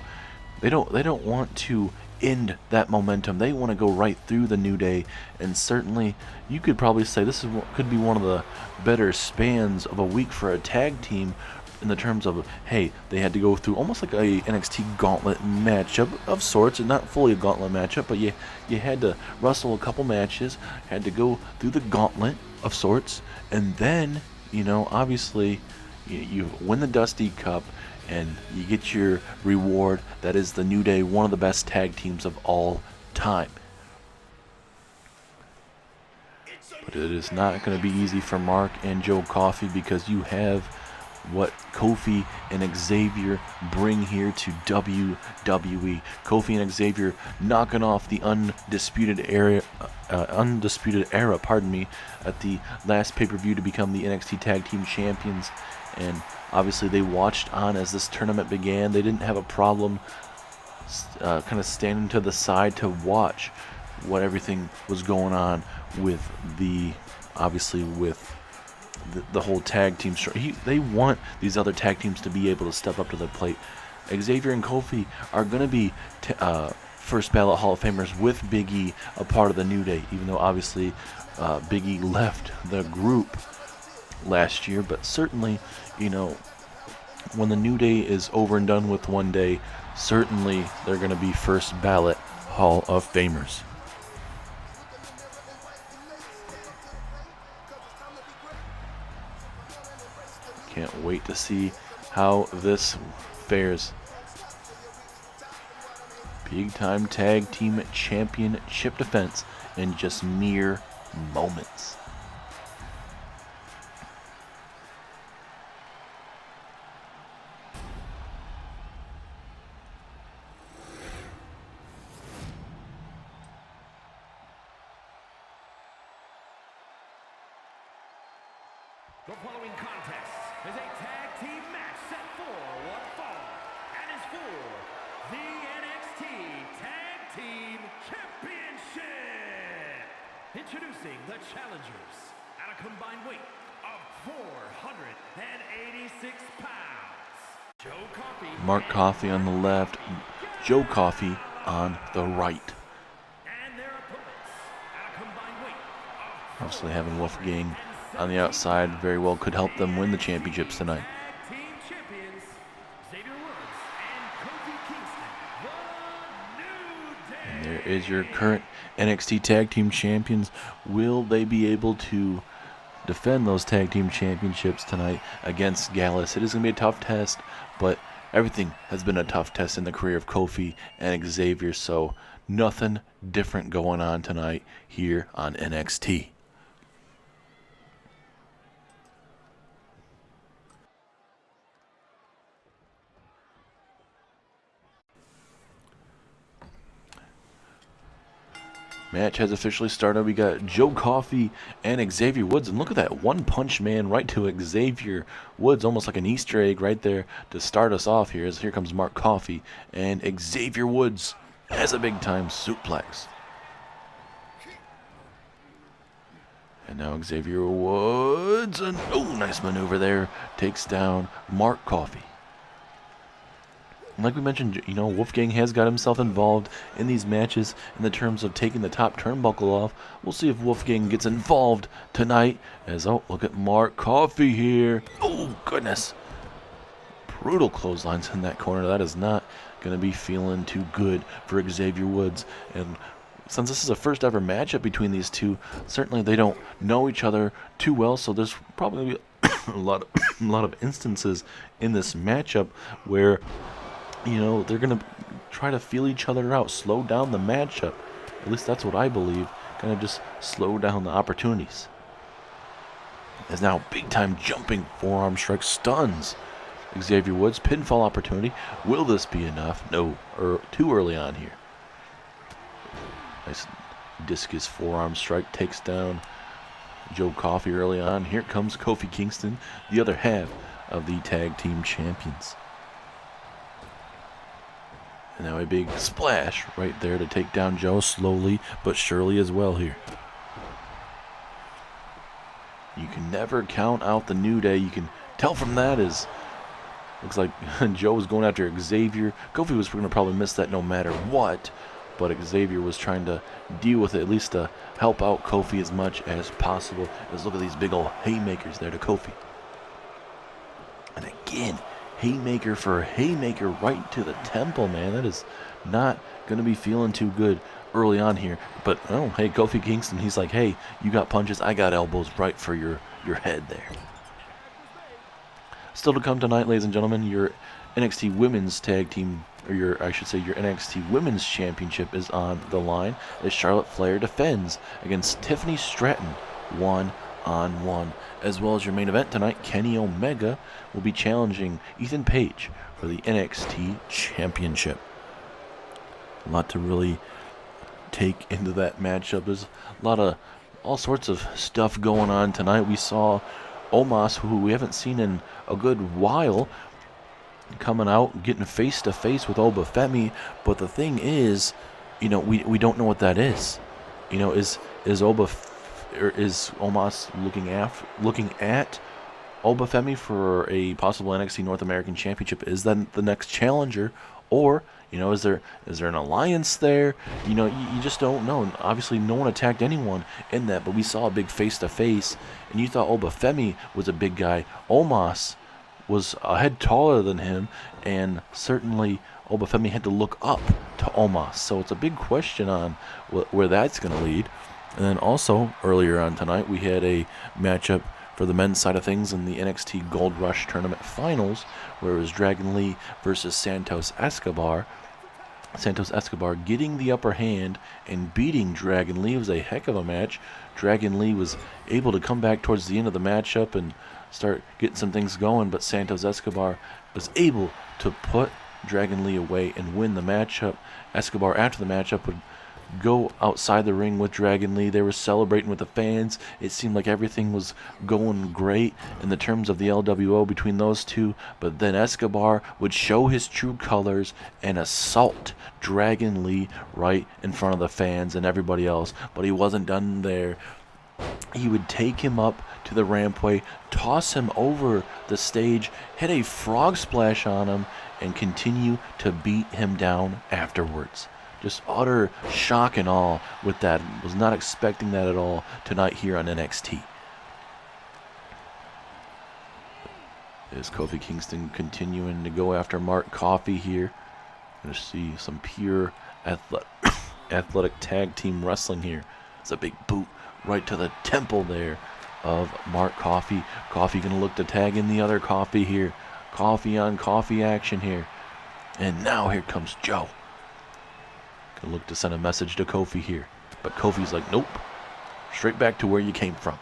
they don't want to end that momentum. They want to go right through the New Day, and certainly you could probably say this could be one of the better spans of a week for a tag team, in the terms of, hey, they had to go through almost like a NXT gauntlet matchup of sorts, and not fully a gauntlet matchup, but you had to wrestle a couple matches, had to go through the gauntlet of sorts, and then, obviously, you win the Dusty Cup, and you get your reward. That is the New Day, one of the best tag teams of all time. But it is not going to be easy for Mark and Joe Coffey, because you have what Kofi and Xavier bring here to WWE. Kofi and Xavier knocking off the undisputed era, at the last pay-per-view to become the NXT Tag Team Champions. And obviously they watched on as this tournament began. They didn't have a problem kind of standing to the side to watch what everything was going on with the whole tag team. They want these other tag teams to be able to step up to the plate. Xavier and Kofi are going to be first ballot Hall of Famers with Big E a part of the New Day, even though obviously Big E left the group last year, but certainly, you know, when the New Day is over and done with one day, certainly they're going to be first ballot Hall of Famers. Can't wait to see how this fares. Big time tag team championship defense in just mere moments. The following contest is a tag team match set for one fall and is for the NXT Tag Team Championship. Introducing the challengers at a combined weight of 486 pounds. Joe Coffey. Mark Coffey on the left, Joe Coffey on the right. And their opponents at a combined weight of Obviously having Wolfgang on the outside very well could help them win the championships tonight. Tag Team Champions, Xavier Woods and Kofi Kingston, the New Day. And there is your current NXT Tag Team Champions. Will they be able to defend those Tag Team Championships tonight against Gallus? It is going to be a tough test, but everything has been a tough test in the career of Kofi and Xavier, so nothing different going on tonight here on NXT. Match has officially started. We got Joe Coffey and Xavier Woods. And look at that one-punch man right to Xavier Woods. Almost like an Easter egg right there to start us off here. As here comes Mark Coffey. And Xavier Woods has a big-time suplex. And now Xavier Woods. And, oh, nice maneuver there. Takes down Mark Coffey. Like we mentioned, you know, Wolfgang has got himself involved in these matches in the terms of taking the top turnbuckle off. We'll see if Wolfgang gets involved tonight. As, oh, look at Mark Coffey here. Oh, goodness. Brutal clotheslines in that corner. That is not going to be feeling too good for Xavier Woods. And since this is a first ever matchup between these two, certainly they don't know each other too well. So there's probably a lot of instances in this matchup where, you know, they're going to try to feel each other out, slow down the matchup. At least that's what I believe. Kind of just slow down the opportunities. As now big-time jumping forearm strike stuns Xavier Woods. Pinfall opportunity. Will this be enough? No, too early on here. Nice discus forearm strike takes down Joe Coffey early on. Here comes Kofi Kingston, the other half of the Tag Team Champions. And now a big splash right there to take down Joe slowly but surely as well here. You can never count out the New Day. You can tell from that is, looks like Joe was going after Xavier. Kofi was going to probably miss that no matter what, but Xavier was trying to deal with it, at least to help out Kofi as much as possible. Let's look at these big old haymakers there to Kofi. And again, haymaker for haymaker right to the temple, man. That is not going to be feeling too good early on here. But, oh, hey, Kofi Kingston, he's like, hey, you got punches, I got elbows right for your head there. Still to come tonight, ladies and gentlemen, your NXT Women's Tag Team, or your NXT Women's Championship is on the line as Charlotte Flair defends against Tiffany Stratton one-on-one. As well as your main event tonight, Kenny Omega will be challenging Ethan Page for the NXT Championship. A lot to really take into that matchup. There's a lot of all sorts of stuff going on tonight. We saw Omos, who we haven't seen in a good while, coming out, getting face-to-face with Obafemi. But the thing is, you know, we don't know what that is. You know, is Omos looking at Obafemi for a possible NXT North American Championship? Is that the next challenger? Or, Is there an alliance there? You just don't know. And obviously, no one attacked anyone in that, but we saw a big face-to-face, and you thought Obafemi was a big guy. Omos was a head taller than him, and certainly Obafemi had to look up to Omos. So it's a big question on where that's going to lead. And then also, earlier on tonight, we had a matchup for the men's side of things in the NXT Gold Rush Tournament Finals, where it was Dragon Lee versus Santos Escobar. Santos Escobar getting the upper hand and beating Dragon Lee. It was a heck of a match. Dragon Lee was able to come back towards the end of the matchup and start getting some things going, but Santos Escobar was able to put Dragon Lee away and win the matchup. Escobar, after the matchup, would go outside the ring with Dragon Lee. They were celebrating with the fans. It seemed like everything was going great in the terms of the LWO between those two, but then Escobar would show his true colors and assault Dragon Lee right in front of the fans and everybody else. But he wasn't done there. He would take him up to the rampway, toss him over the stage, hit a frog splash on him, and continue to beat him down afterwards. Just utter shock and awe with that. Was not expecting that at all tonight here on NXT. Is Kofi Kingston continuing to go after Mark Coffey here. Going to see some pure athletic tag team wrestling here. It's a big boot right to the temple there of Mark Coffey. Coffey going to look to tag in the other Coffey here. Coffey on Coffey action here. And now here comes Joe. Gonna look to send a message to Kofi here. But Kofi's like, nope. Straight back to where you came from.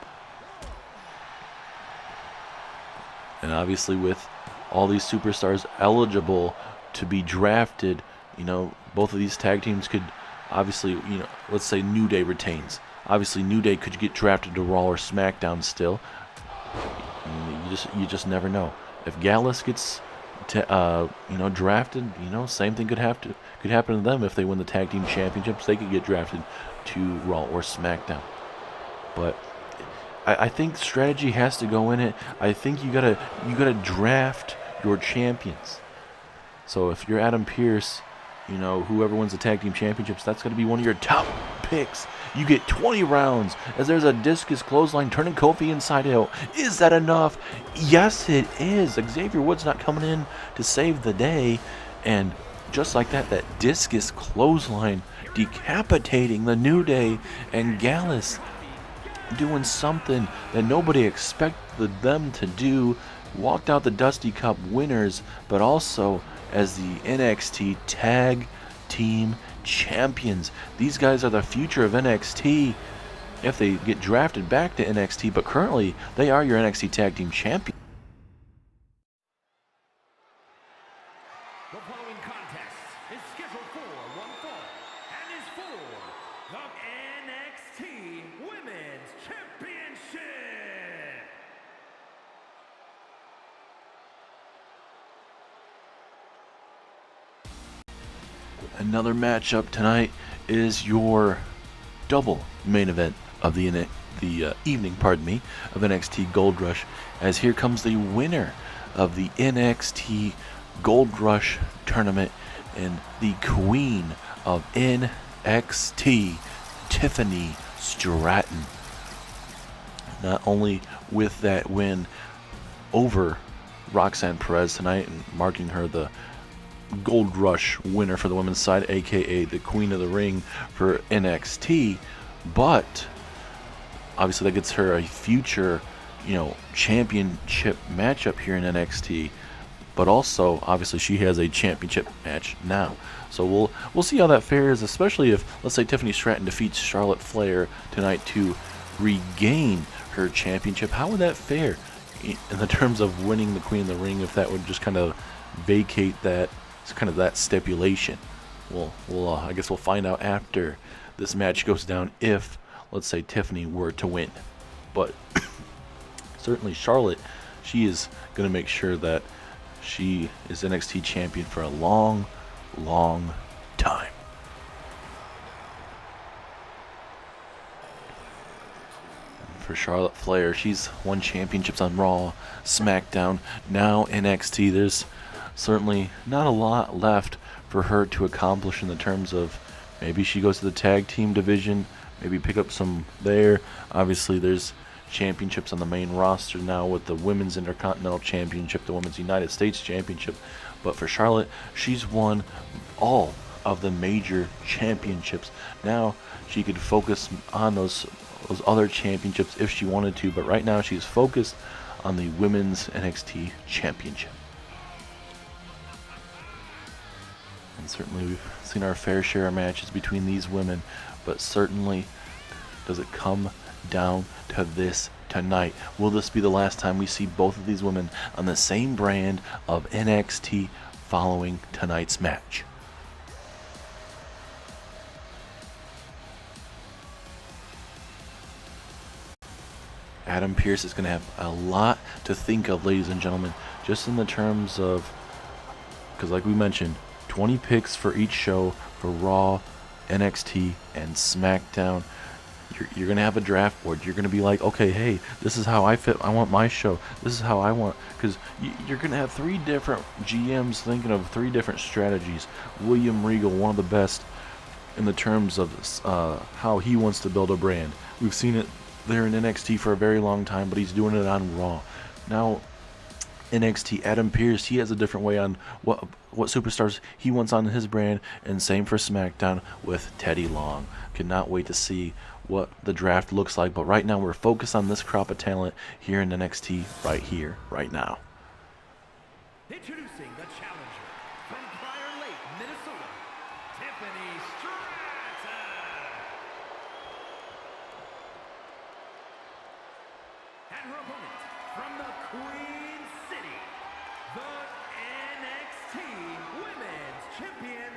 And obviously with all these superstars eligible to be drafted, both of these tag teams could obviously, let's say New Day retains. Obviously New Day could get drafted to Raw or SmackDown still. You just never know. If Gallus gets drafted, same thing could happen to them. If they win the tag team championships, they could get drafted to Raw or SmackDown. But I think strategy has to go in it. I think you gotta draft your champions. So if you're Adam Pearce, whoever wins the tag team championships, that's gonna be one of your top picks. You get 20 rounds as there's a discus clothesline turning Kofi inside out. Is that enough? Yes, it is. Xavier Woods not coming in to save the day. And just like that discus clothesline decapitating the New Day, and Gallus doing something that nobody expected them to do. Walked out the Dusty Cup winners, but also as the NXT Tag Team Champions. These guys are the future of NXT if they get drafted back to NXT, but currently they are your NXT Tag Team Champions. The following contest is scheduled for one fall and is for the NXT Women's Championship. Another matchup tonight is your double main event of the evening, of NXT Gold Rush, as here comes the winner of the NXT Gold Rush tournament and the queen of NXT, Tiffany Stratton. Not only with that win over Roxanne Perez tonight and marking her the Gold Rush winner for the women's side, aka the Queen of the Ring for NXT, but obviously that gets her a future, championship matchup here in NXT. But also, obviously, she has a championship match now. So we'll see how that fares, especially if, let's say, Tiffany Stratton defeats Charlotte Flair tonight to regain her championship. How would that fare in the terms of winning the Queen of the Ring, if that would just kind of vacate that stipulation? I guess we'll find out after this match goes down if, let's say, Tiffany were to win. But certainly Charlotte, she is going to make sure that she is NXT champion for a long, long time. And for Charlotte Flair, she's won championships on Raw, SmackDown, now NXT. There's certainly not a lot left for her to accomplish in the terms of maybe she goes to the tag team division, maybe pick up some there. Obviously, there's championships on the main roster now with the Women's Intercontinental Championship, the Women's United States Championship. But for Charlotte, she's won all of the major championships. Now she could focus on those other championships if she wanted to, but right now she's focused on the Women's NXT Championship. And certainly we've seen our fair share of matches between these women, but certainly does it come down to this tonight? Will this be the last time we see both of these women on the same brand of NXT following tonight's match? Adam Pearce is going to have a lot to think of, ladies and gentlemen, just in the terms of, because like we mentioned, 20 picks for each show for Raw, NXT, and SmackDown. You're going to have a draft board. You're going to be like, okay, hey, this is how I fit. I want my show. This is how I want. Because you're going to have 3 different GMs thinking of 3 different strategies. William Regal, one of the best in the terms of how he wants to build a brand. We've seen it there in NXT for a very long time, but he's doing it on Raw. Now, NXT, Adam Pearce, he has a different way on what superstars he wants on his brand, and same for SmackDown with Teddy Long. Cannot wait to see what the draft looks like, but right now we're focused on this crop of talent here in NXT right here, right now. Introducing the challenger from Prior Lake, Minnesota, Tiffany Stratton. And her opponent from the Queen City, the NXT Women's Champion,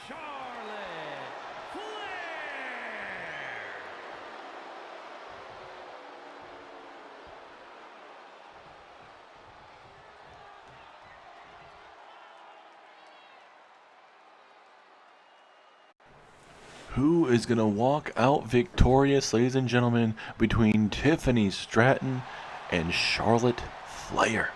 Charlotte Flair. Who is going to walk out victorious, ladies and gentlemen, between Tiffany Stratton and Charlotte Flair?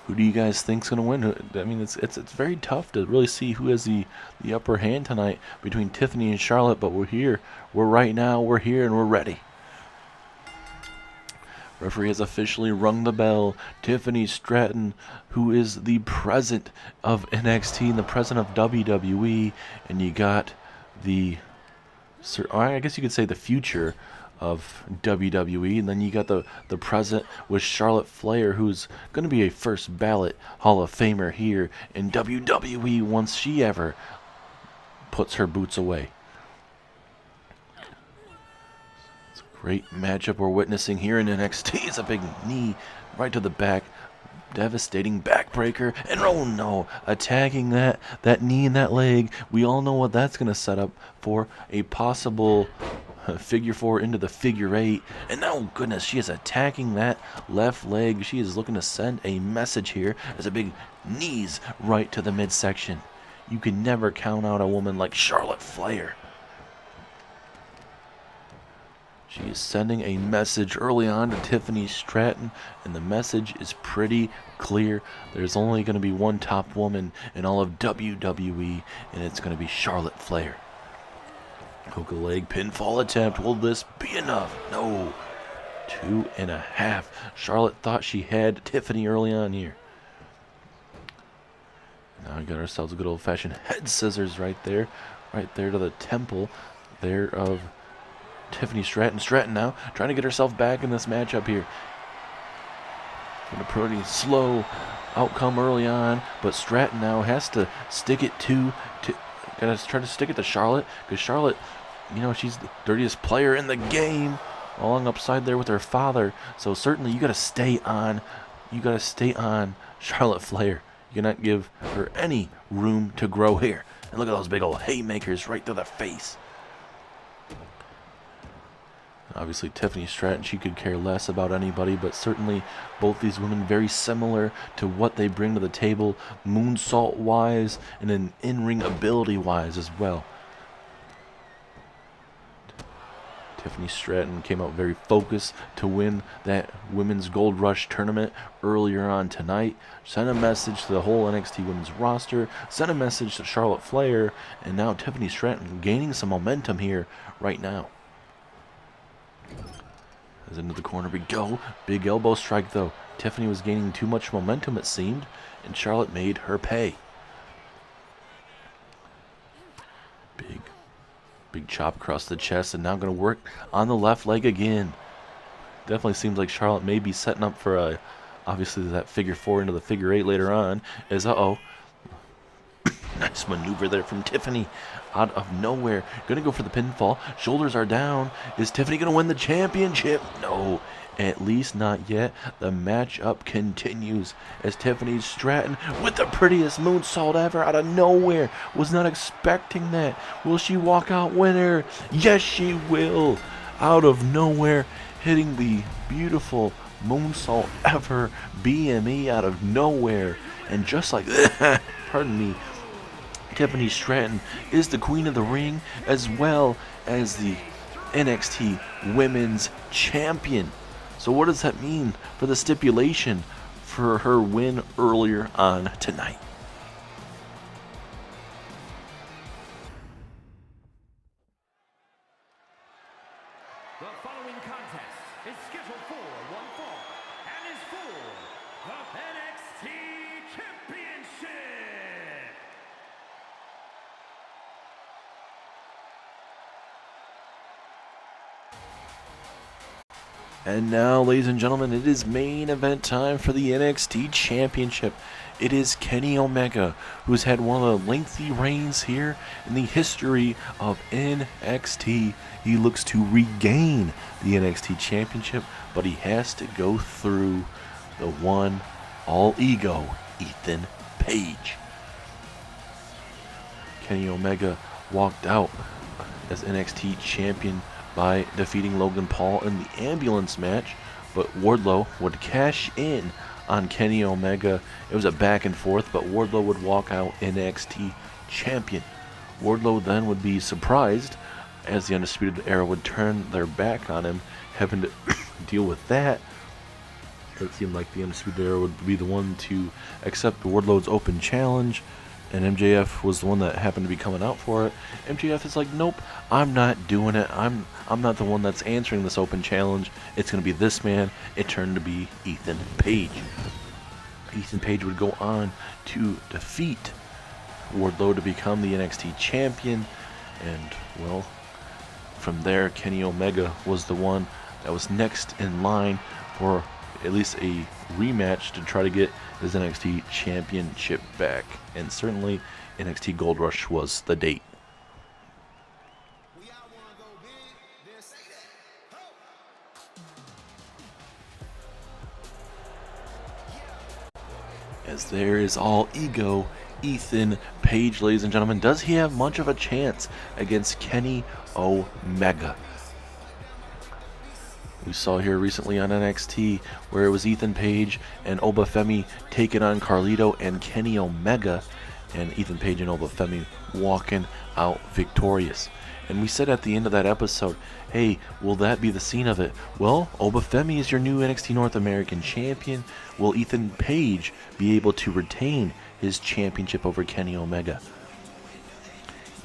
Who do you guys think is going to win? I mean, it's very tough to really see who has the upper hand tonight between Tiffany and Charlotte, but we're here. We're here, and we're ready. Referee has officially rung the bell. Tiffany Stratton, who is the president of NXT and the president of WWE, and you got I guess you could say the future of WWE, and then you got the present with Charlotte Flair, who's going to be a first ballot Hall of Famer here in WWE once she ever puts her boots away. Great matchup we're witnessing here in NXT. It's a big knee right to the back. Devastating backbreaker. And oh no, attacking that knee and that leg. We all know what that's going to set up for. A possible figure 4 into the figure 8. And oh goodness, she is attacking that left leg. She is looking to send a message here as a big knees right to the midsection. You can never count out a woman like Charlotte Flair. She is sending a message early on to Tiffany Stratton, and the message is pretty clear. There's only going to be one top woman in all of WWE, and it's going to be Charlotte Flair. Hook leg pinfall attempt. Will this be enough? No. 2.5. Charlotte thought she had Tiffany early on here. Now we got ourselves a good old-fashioned head scissors right there to the temple there of Tiffany Stratton. Stratton now trying to get herself back in this matchup here. Been a pretty slow outcome early on, but Stratton now has to stick it gotta try to stick it to Charlotte, because Charlotte, you know, she's the dirtiest player in the game, along upside there with her father. So certainly you gotta stay on Charlotte Flair. You cannot give her any room to grow here. And look at those big old haymakers right to the face. Obviously, Tiffany Stratton, she could care less about anybody, but certainly both these women very similar to what they bring to the table, moonsault-wise and then in-ring ability-wise as well. Tiffany Stratton came out very focused to win that Women's Gold Rush tournament earlier on tonight. Sent a message to the whole NXT women's roster, sent a message to Charlotte Flair, and now Tiffany Stratton gaining some momentum here right now. As into the corner we go. Big elbow strike though. Tiffany was gaining too much momentum it seemed, and Charlotte made her pay. Big chop across the chest, and now going to work on the left leg again. Definitely seems like Charlotte may be setting up for obviously that figure 4 into the figure 8 later on. As nice maneuver there from Tiffany out of nowhere. Going to go for the pinfall. Shoulders are down. Is Tiffany going to win the championship? No, at least not yet. The matchup continues as Tiffany Stratton with the prettiest moonsault ever out of nowhere. Was not expecting that. Will she walk out winner? Yes, she will. Out of nowhere, hitting the beautiful moonsault ever. BME out of nowhere. And just like that, pardon me, Tiffany Stratton is the queen of the ring as well as the NXT Women's Champion. So what does that mean for the stipulation for her win earlier on tonight? The following contest is scheduled for one fall and is for the NXT Championship. And now, ladies and gentlemen, it is main event time for the NXT Championship. It is Kenny Omega, who's had one of the lengthy reigns here in the history of NXT. He looks to regain the NXT Championship, but he has to go through the one all ego, Ethan Page. Kenny Omega walked out as NXT Champion by defeating Logan Paul in the ambulance match, but Wardlow would cash in on Kenny Omega. It was a back and forth, but Wardlow would walk out NXT Champion. Wardlow then would be surprised as the Undisputed Era would turn their back on him, having to deal with that. It seemed like the Undisputed Era would be the one to accept Wardlow's open challenge, and MJF was the one that happened to be coming out for it. MJF is like, nope, I'm not doing it. I'm not the one that's answering this open challenge. It's going to be this man. It turned to be Ethan Page. Ethan Page would go on to defeat Wardlow to become the NXT champion. And, well, from there, Kenny Omega was the one that was next in line for at least a rematch to try to get his NXT championship back. And certainly NXT Gold Rush was the date. As there is all ego, Ethan Page, ladies and gentlemen, does he have much of a chance against Kenny Omega? We saw here recently on NXT where it was Ethan Page and Obafemi taking on Carlito and Kenny Omega, and Ethan Page and Obafemi walking out victorious. And we said at the end of that episode, hey, will that be the scene of it? Well, Obafemi is your new NXT North American champion. Will Ethan Page be able to retain his championship over Kenny Omega?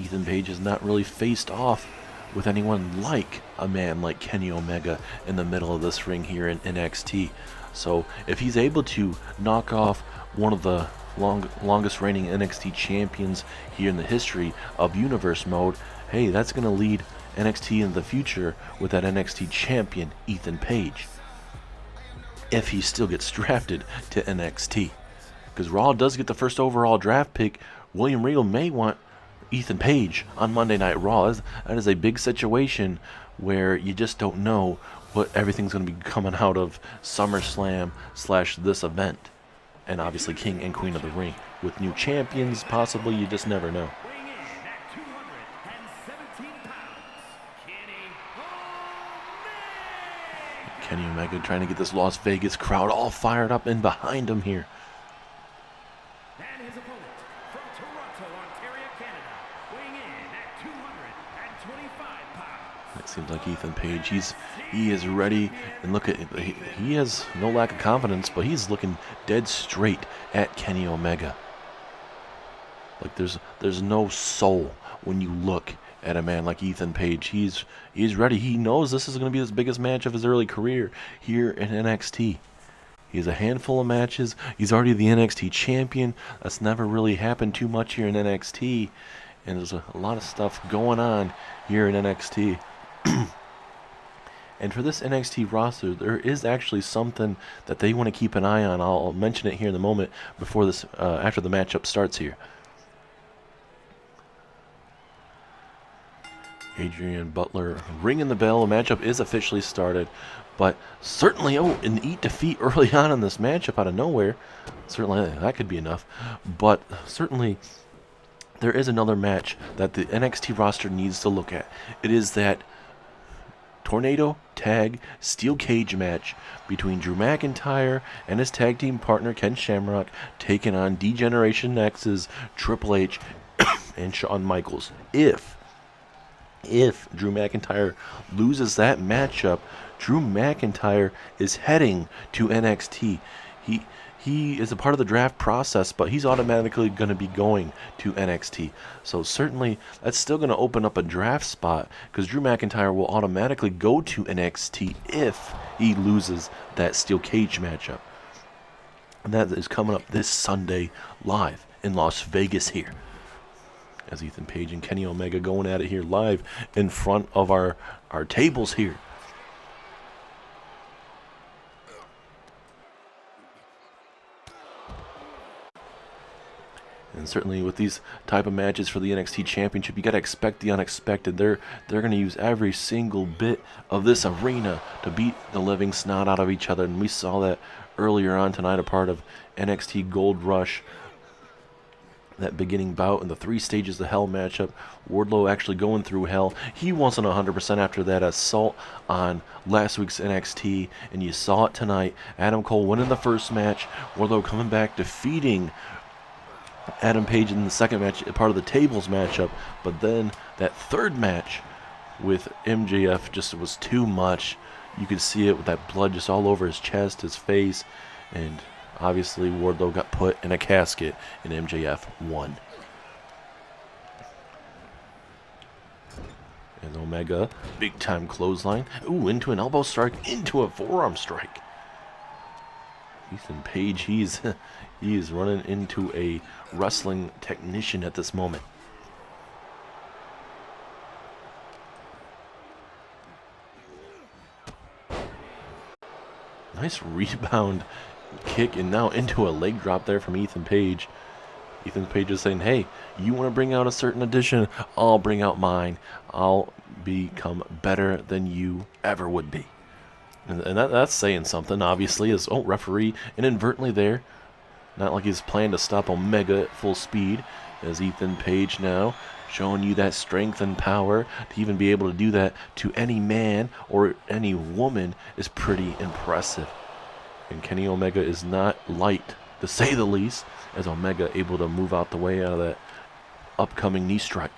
Ethan Page has not really faced off with anyone like a man like Kenny Omega in the middle of this ring here in NXT. So if he's able to knock off one of the longest reigning NXT champions here in the history of Universe Mode, hey, that's going to lead NXT in the future with that NXT champion, Ethan Page. If he still gets drafted to NXT. Because Raw does get the first overall draft pick. William Regal may want Ethan Page on Monday Night Raw. That is a big situation where you just don't know what everything's going to be coming out of SummerSlam / this event. And obviously King and Queen of the Ring. With new champions, possibly, you just never know. Weighing in at 217 pounds, Kenny Omega trying to get this Las Vegas crowd all fired up and behind him here. And his opponent from Toronto, Ontario, Canada, weighing in at 225 pounds. It seems like like Ethan Page. He is ready, and look at he has no lack of confidence, but he's looking dead straight at Kenny Omega. Like there's no soul when you look at a man like Ethan Page. He's ready. He knows this is going to be his biggest match of his early career here in NXT. He has a handful of matches. He's already the NXT champion. That's never really happened too much here in NXT. And there's a lot of stuff going on here in NXT. And for this NXT roster, there is actually something that they want to keep an eye on. I'll mention it here in a moment before this, after the matchup starts here. Adrian Butler ringing the bell. The matchup is officially started. But certainly, an eat defeat early on in this matchup out of nowhere. Certainly, that could be enough. But certainly, there is another match that the NXT roster needs to look at. It is that Tornado Tag Steel Cage match between Drew McIntyre and his tag team partner Ken Shamrock taking on D-Generation X's Triple H and Shawn Michaels. If Drew McIntyre loses that matchup, Drew McIntyre is heading to NXT. He is a part of the draft process, but he's automatically going to be going to NXT. So certainly that's still going to open up a draft spot because Drew McIntyre will automatically go to NXT if he loses that steel cage matchup. And that is coming up this Sunday live in Las Vegas here. As Ethan Page and Kenny Omega going at it here live in front of our tables here. And certainly with these type of matches for the NXT Championship, you got to expect the unexpected. They're going to use every single bit of this arena to beat the living snot out of each other. And we saw that earlier on tonight, a part of NXT Gold Rush. That beginning bout in the 3 Stages of Hell matchup. Wardlow actually going through hell. He wasn't 100% after that assault on last week's NXT, and you saw it tonight. Adam Cole winning the first match. Wardlow coming back, defeating Adam Page in the second match, part of the tables matchup. But then that third match with MJF just was too much. You could see it with that blood just all over his chest, his face, and obviously Wardlow got put in a casket and MJF won. And Omega, big time clothesline. Ooh, into an elbow strike, into a forearm strike. Ethan Page, he is running into a wrestling technician at this moment. Nice rebound kick, and now into a leg drop there from Ethan Page. Ethan Page is saying, hey, you want to bring out a certain addition, I'll bring out mine. I'll become better than you ever would be. And that's saying something, obviously, as referee inadvertently there. Not like he's planning to stop Omega at full speed, as Ethan Page now showing you that strength and power to even be able to do that to any man or any woman is pretty impressive. And Kenny Omega is not light, to say the least, as Omega able to move out the way out of that upcoming knee strike.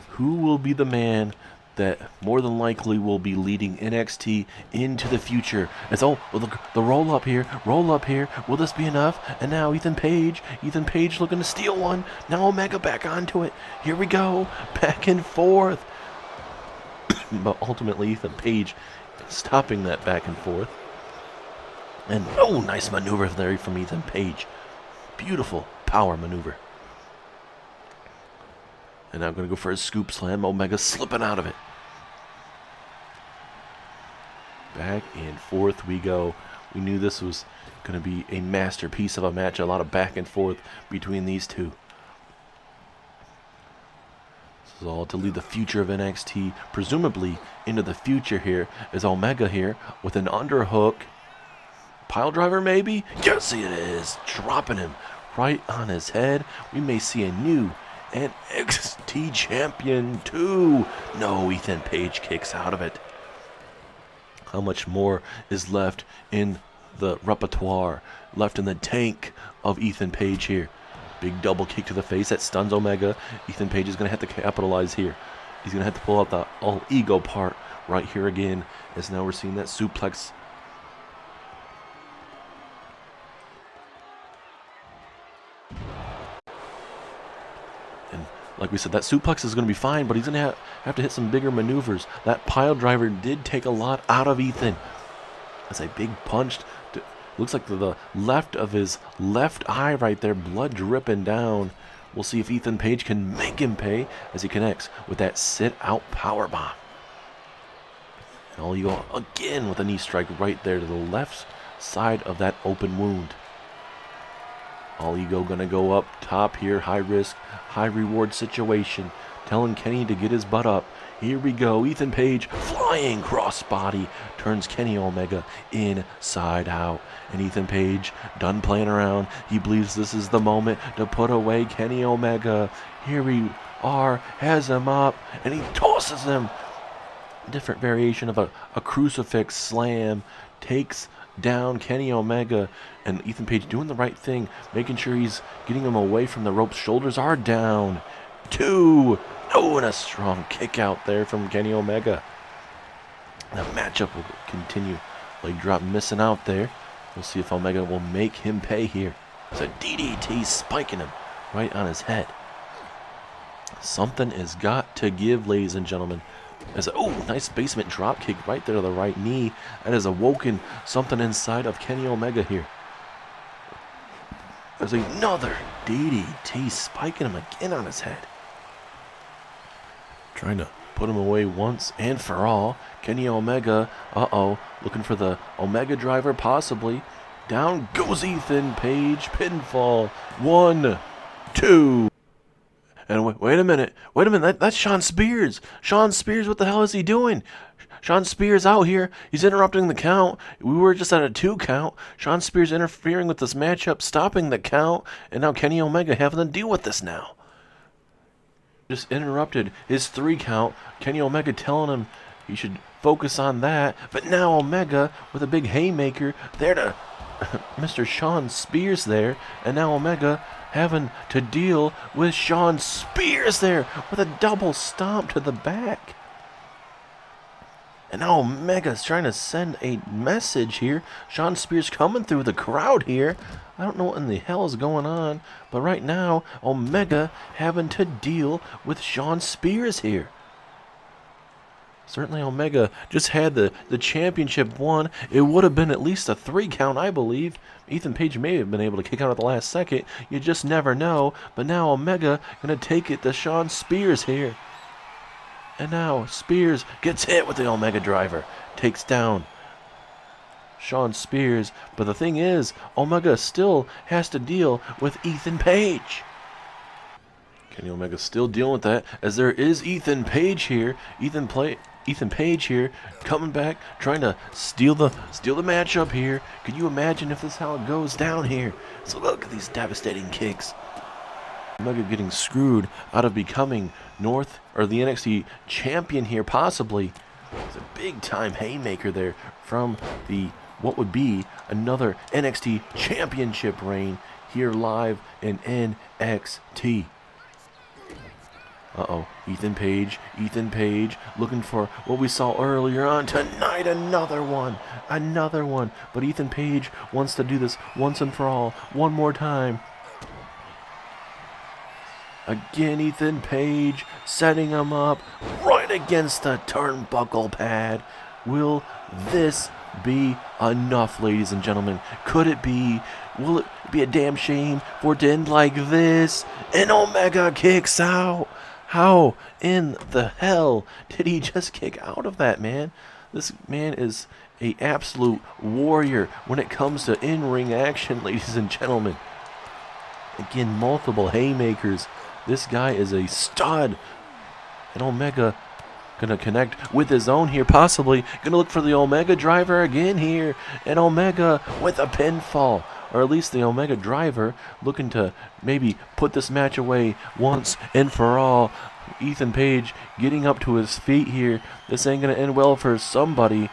Who will be the man that more than likely will be leading NXT into the future? As the roll up here, will this be enough? And now Ethan Page looking to steal one. Now Omega back onto it. Here we go, back and forth. But ultimately Ethan Page stopping that back and forth. And nice maneuver there from Ethan Page. Beautiful power maneuver. And now I'm going to go for a scoop slam. Omega slipping out of it. Back and forth we go. We knew this was going to be a masterpiece of a match. A lot of back and forth between these two. This is all to lead the future of NXT, presumably into the future here. Is Omega here with an underhook. Pile driver maybe? Yes, it is. Dropping him right on his head. We may see a new NXT champion too. No, Ethan Page kicks out of it. How much more is left in the repertoire, left in the tank of Ethan Page here? Big double kick to the face that stuns Omega. Ethan Page is going to have to capitalize here. He's going to have to pull out the all ego part right here again, as now we're seeing that suplex. And like we said, that suplex is going to be fine, but he's going to have to hit some bigger maneuvers. That pile driver did take a lot out of Ethan. That's a big punch. Looks like the left of his left eye right there, blood dripping down. We'll see if Ethan Page can make him pay as he connects with that sit-out powerbomb. And all you go again with a knee strike right there to the left side of that open wound. All ego gonna go up top here, high risk, high reward situation. Telling Kenny to get his butt up. Here we go, Ethan Page flying crossbody turns Kenny Omega inside out. And Ethan Page done playing around. He believes this is the moment to put away Kenny Omega. Here we are, has him up, and he tosses him. Different variation of a crucifix slam. Takes down Kenny Omega, and Ethan Page doing the right thing, making sure he's getting him away from the ropes. Shoulders are down. 2. Oh, and a strong kick out there from Kenny Omega. The matchup will continue. Leg drop missing out there. We'll see if Omega will make him pay here. It's a DDT spiking him right on his head. Something has got to give, ladies and gentlemen. Nice basement drop kick right there to the right knee. That has awoken something inside of Kenny Omega here. There's another DDT spiking him again on his head. Trying to put him away once and for all. Kenny Omega, looking for the Omega driver possibly. Down goes Ethan Page, pinfall. 1, 2. And wait a minute, that's Shawn Spears. Shawn Spears, what the hell is he doing? Shawn Spears out here, he's interrupting the count. We were just at a 2 count. Shawn Spears interfering with this matchup, stopping the count, and now Kenny Omega having to deal with this now. Just interrupted his 3 count. Kenny Omega telling him he should focus on that, but now Omega with a big haymaker there to Mr. Shawn Spears there, and now Omega having to deal with Shawn Spears there with a double stomp to the back. And now Omega's trying to send a message here. Shawn Spears coming through the crowd here. I don't know what in the hell is going on, but right now Omega having to deal with Shawn Spears here. Certainly Omega just had the championship won. It would have been at least a 3 count, I believe. Ethan Page may have been able to kick out at the last second. You just never know. But now Omega going to take it to Shawn Spears here. And now Spears gets hit with the Omega driver. Takes down Shawn Spears. But the thing is, Omega still has to deal with Ethan Page. Kenny Omega still dealing with that, as there is Ethan Page here. Ethan Page here coming back, trying to steal the matchup here. Can you imagine if this is how it goes down here? So look at these devastating kicks. Omega getting screwed out of becoming the NXT champion here, possibly. It's a big time haymaker there from what would be another NXT championship reign here live in NXT. Ethan Page looking for what we saw earlier on tonight. Another one. But Ethan Page wants to do this once and for all, one more time. Again, Ethan Page setting him up right against the turnbuckle pad. Will this be enough, ladies and gentlemen? Could it be? Will it be a damn shame for it to end like this? And Omega kicks out. How in the hell did he just kick out of that, man? This man is an absolute warrior when it comes to in-ring action, ladies and gentlemen. Again, multiple haymakers. This guy is a stud. And Omega gonna connect with his own here, possibly. Gonna look for the Omega driver again here. And Omega with a pinfall. Or at least the Omega driver looking to maybe put this match away once and for all. Ethan Page getting up to his feet here. This ain't going to end well for somebody.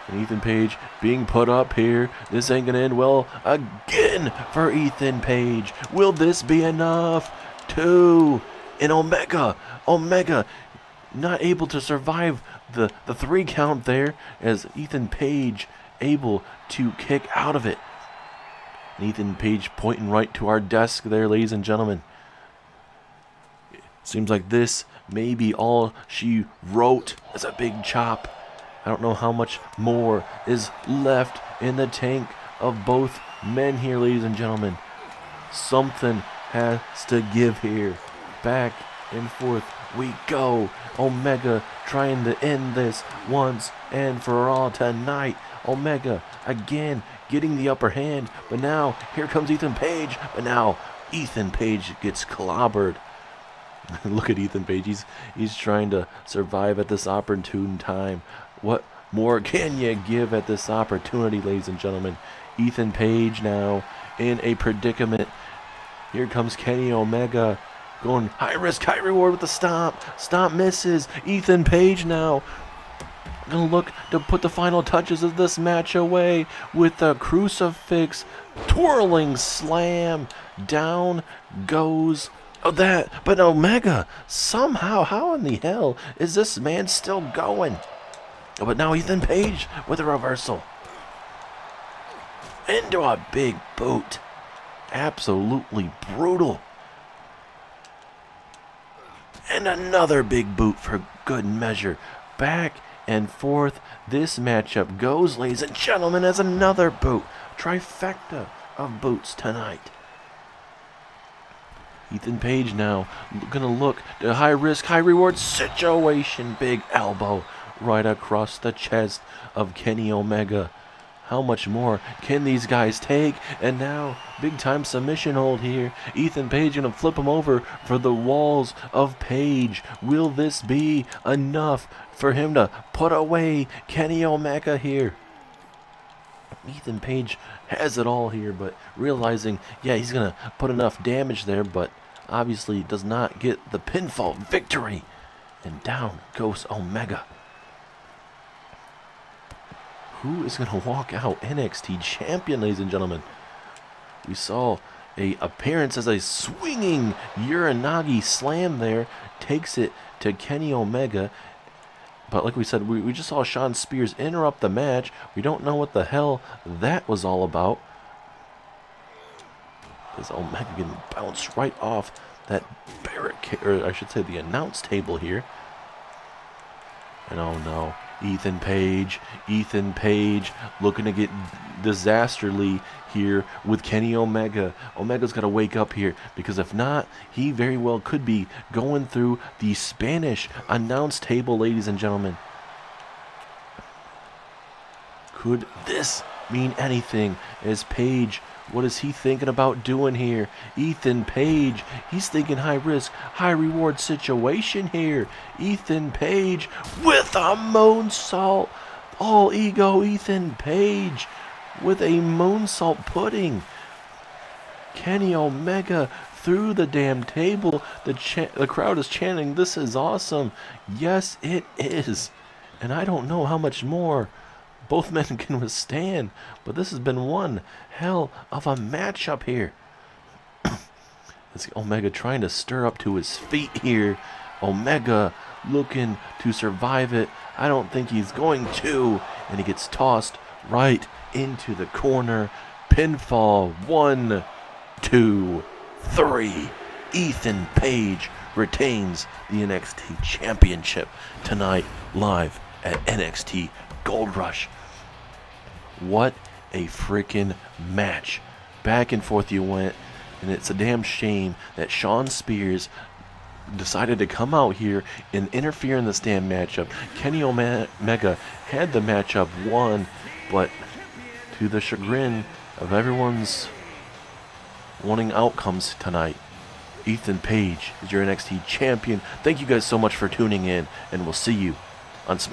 And Ethan Page being put up here. This ain't going to end well again for Ethan Page. Will this be enough? 2, and Omega not able to survive the 3 count there as Ethan Page able to kick out of it. Ethan Page pointing right to our desk there, ladies and gentlemen. Seems like this may be all she wrote as a big chop. I don't know how much more is left in the tank of both men here, ladies and gentlemen. Something has to give here. Back and forth we go. Omega trying to end this once and for all tonight. Omega again getting the upper hand, but now here comes Ethan Page, but now Ethan Page gets clobbered. Look at Ethan Page, he's trying to survive at this opportune time. What more can you give at this opportunity, ladies and gentlemen? Ethan Page now in a predicament. Here comes Kenny Omega going high risk, high reward with the stomp. Stomp misses. Ethan Page now gonna look to put the final touches of this match away with a crucifix, twirling slam. Down goes that, but Omega somehow, how in the hell is this man still going? But now Ethan Page with a reversal into a big boot. Absolutely brutal. And another big boot for good measure. Back and forth this matchup goes, ladies and gentlemen, as another boot. Trifecta of boots tonight. Ethan Page now gonna look to high risk, high reward situation. Big elbow right across the chest of Kenny Omega. How much more can these guys take? And now, big time submission hold here. Ethan Page gonna flip him over for the walls of Page. Will this be enough for him to put away Kenny Omega here? Ethan Page has it all here, but realizing, yeah, he's gonna put enough damage there, but obviously does not get the pinfall victory. And down goes Omega. Who is going to walk out NXT champion, ladies and gentlemen? We saw a appearance as a swinging Uranagi slam there. Takes it to Kenny Omega. But like we said, we just saw Shawn Spears interrupt the match. We don't know what the hell that was all about. Is Omega getting bounced right off that barricade, or I should say the announce table here. And oh no. Ethan Page looking to get disasterly here with Kenny Omega. Omega's got to wake up here, because if not, he very well could be going through the Spanish announce table, ladies and gentlemen. Could this mean anything as Page, what is he thinking about doing here? Ethan Page, he's thinking high risk, high reward situation here. Ethan Page with a moonsault. All ego Ethan Page with a moonsault pudding Kenny Omega through the damn table. The crowd is chanting, "This is awesome." Yes, it is. And I don't know how much more both men can withstand, but this has been one hell of a matchup here. It's Omega trying to stir up to his feet here. Omega looking to survive it. I don't think he's going to, and he gets tossed right into the corner. Pinfall, 1, 2, 3. Ethan Page retains the NXT Championship tonight live at NXT Gold Rush. What a freaking match. Back and forth you went, and it's a damn shame that Shawn Spears decided to come out here and interfere in this damn matchup. Kenny Omega had the matchup won, but to the chagrin of everyone's wanting outcomes tonight, Ethan Page is your NXT champion. Thank you guys so much for tuning in, and we'll see you on SmackDown.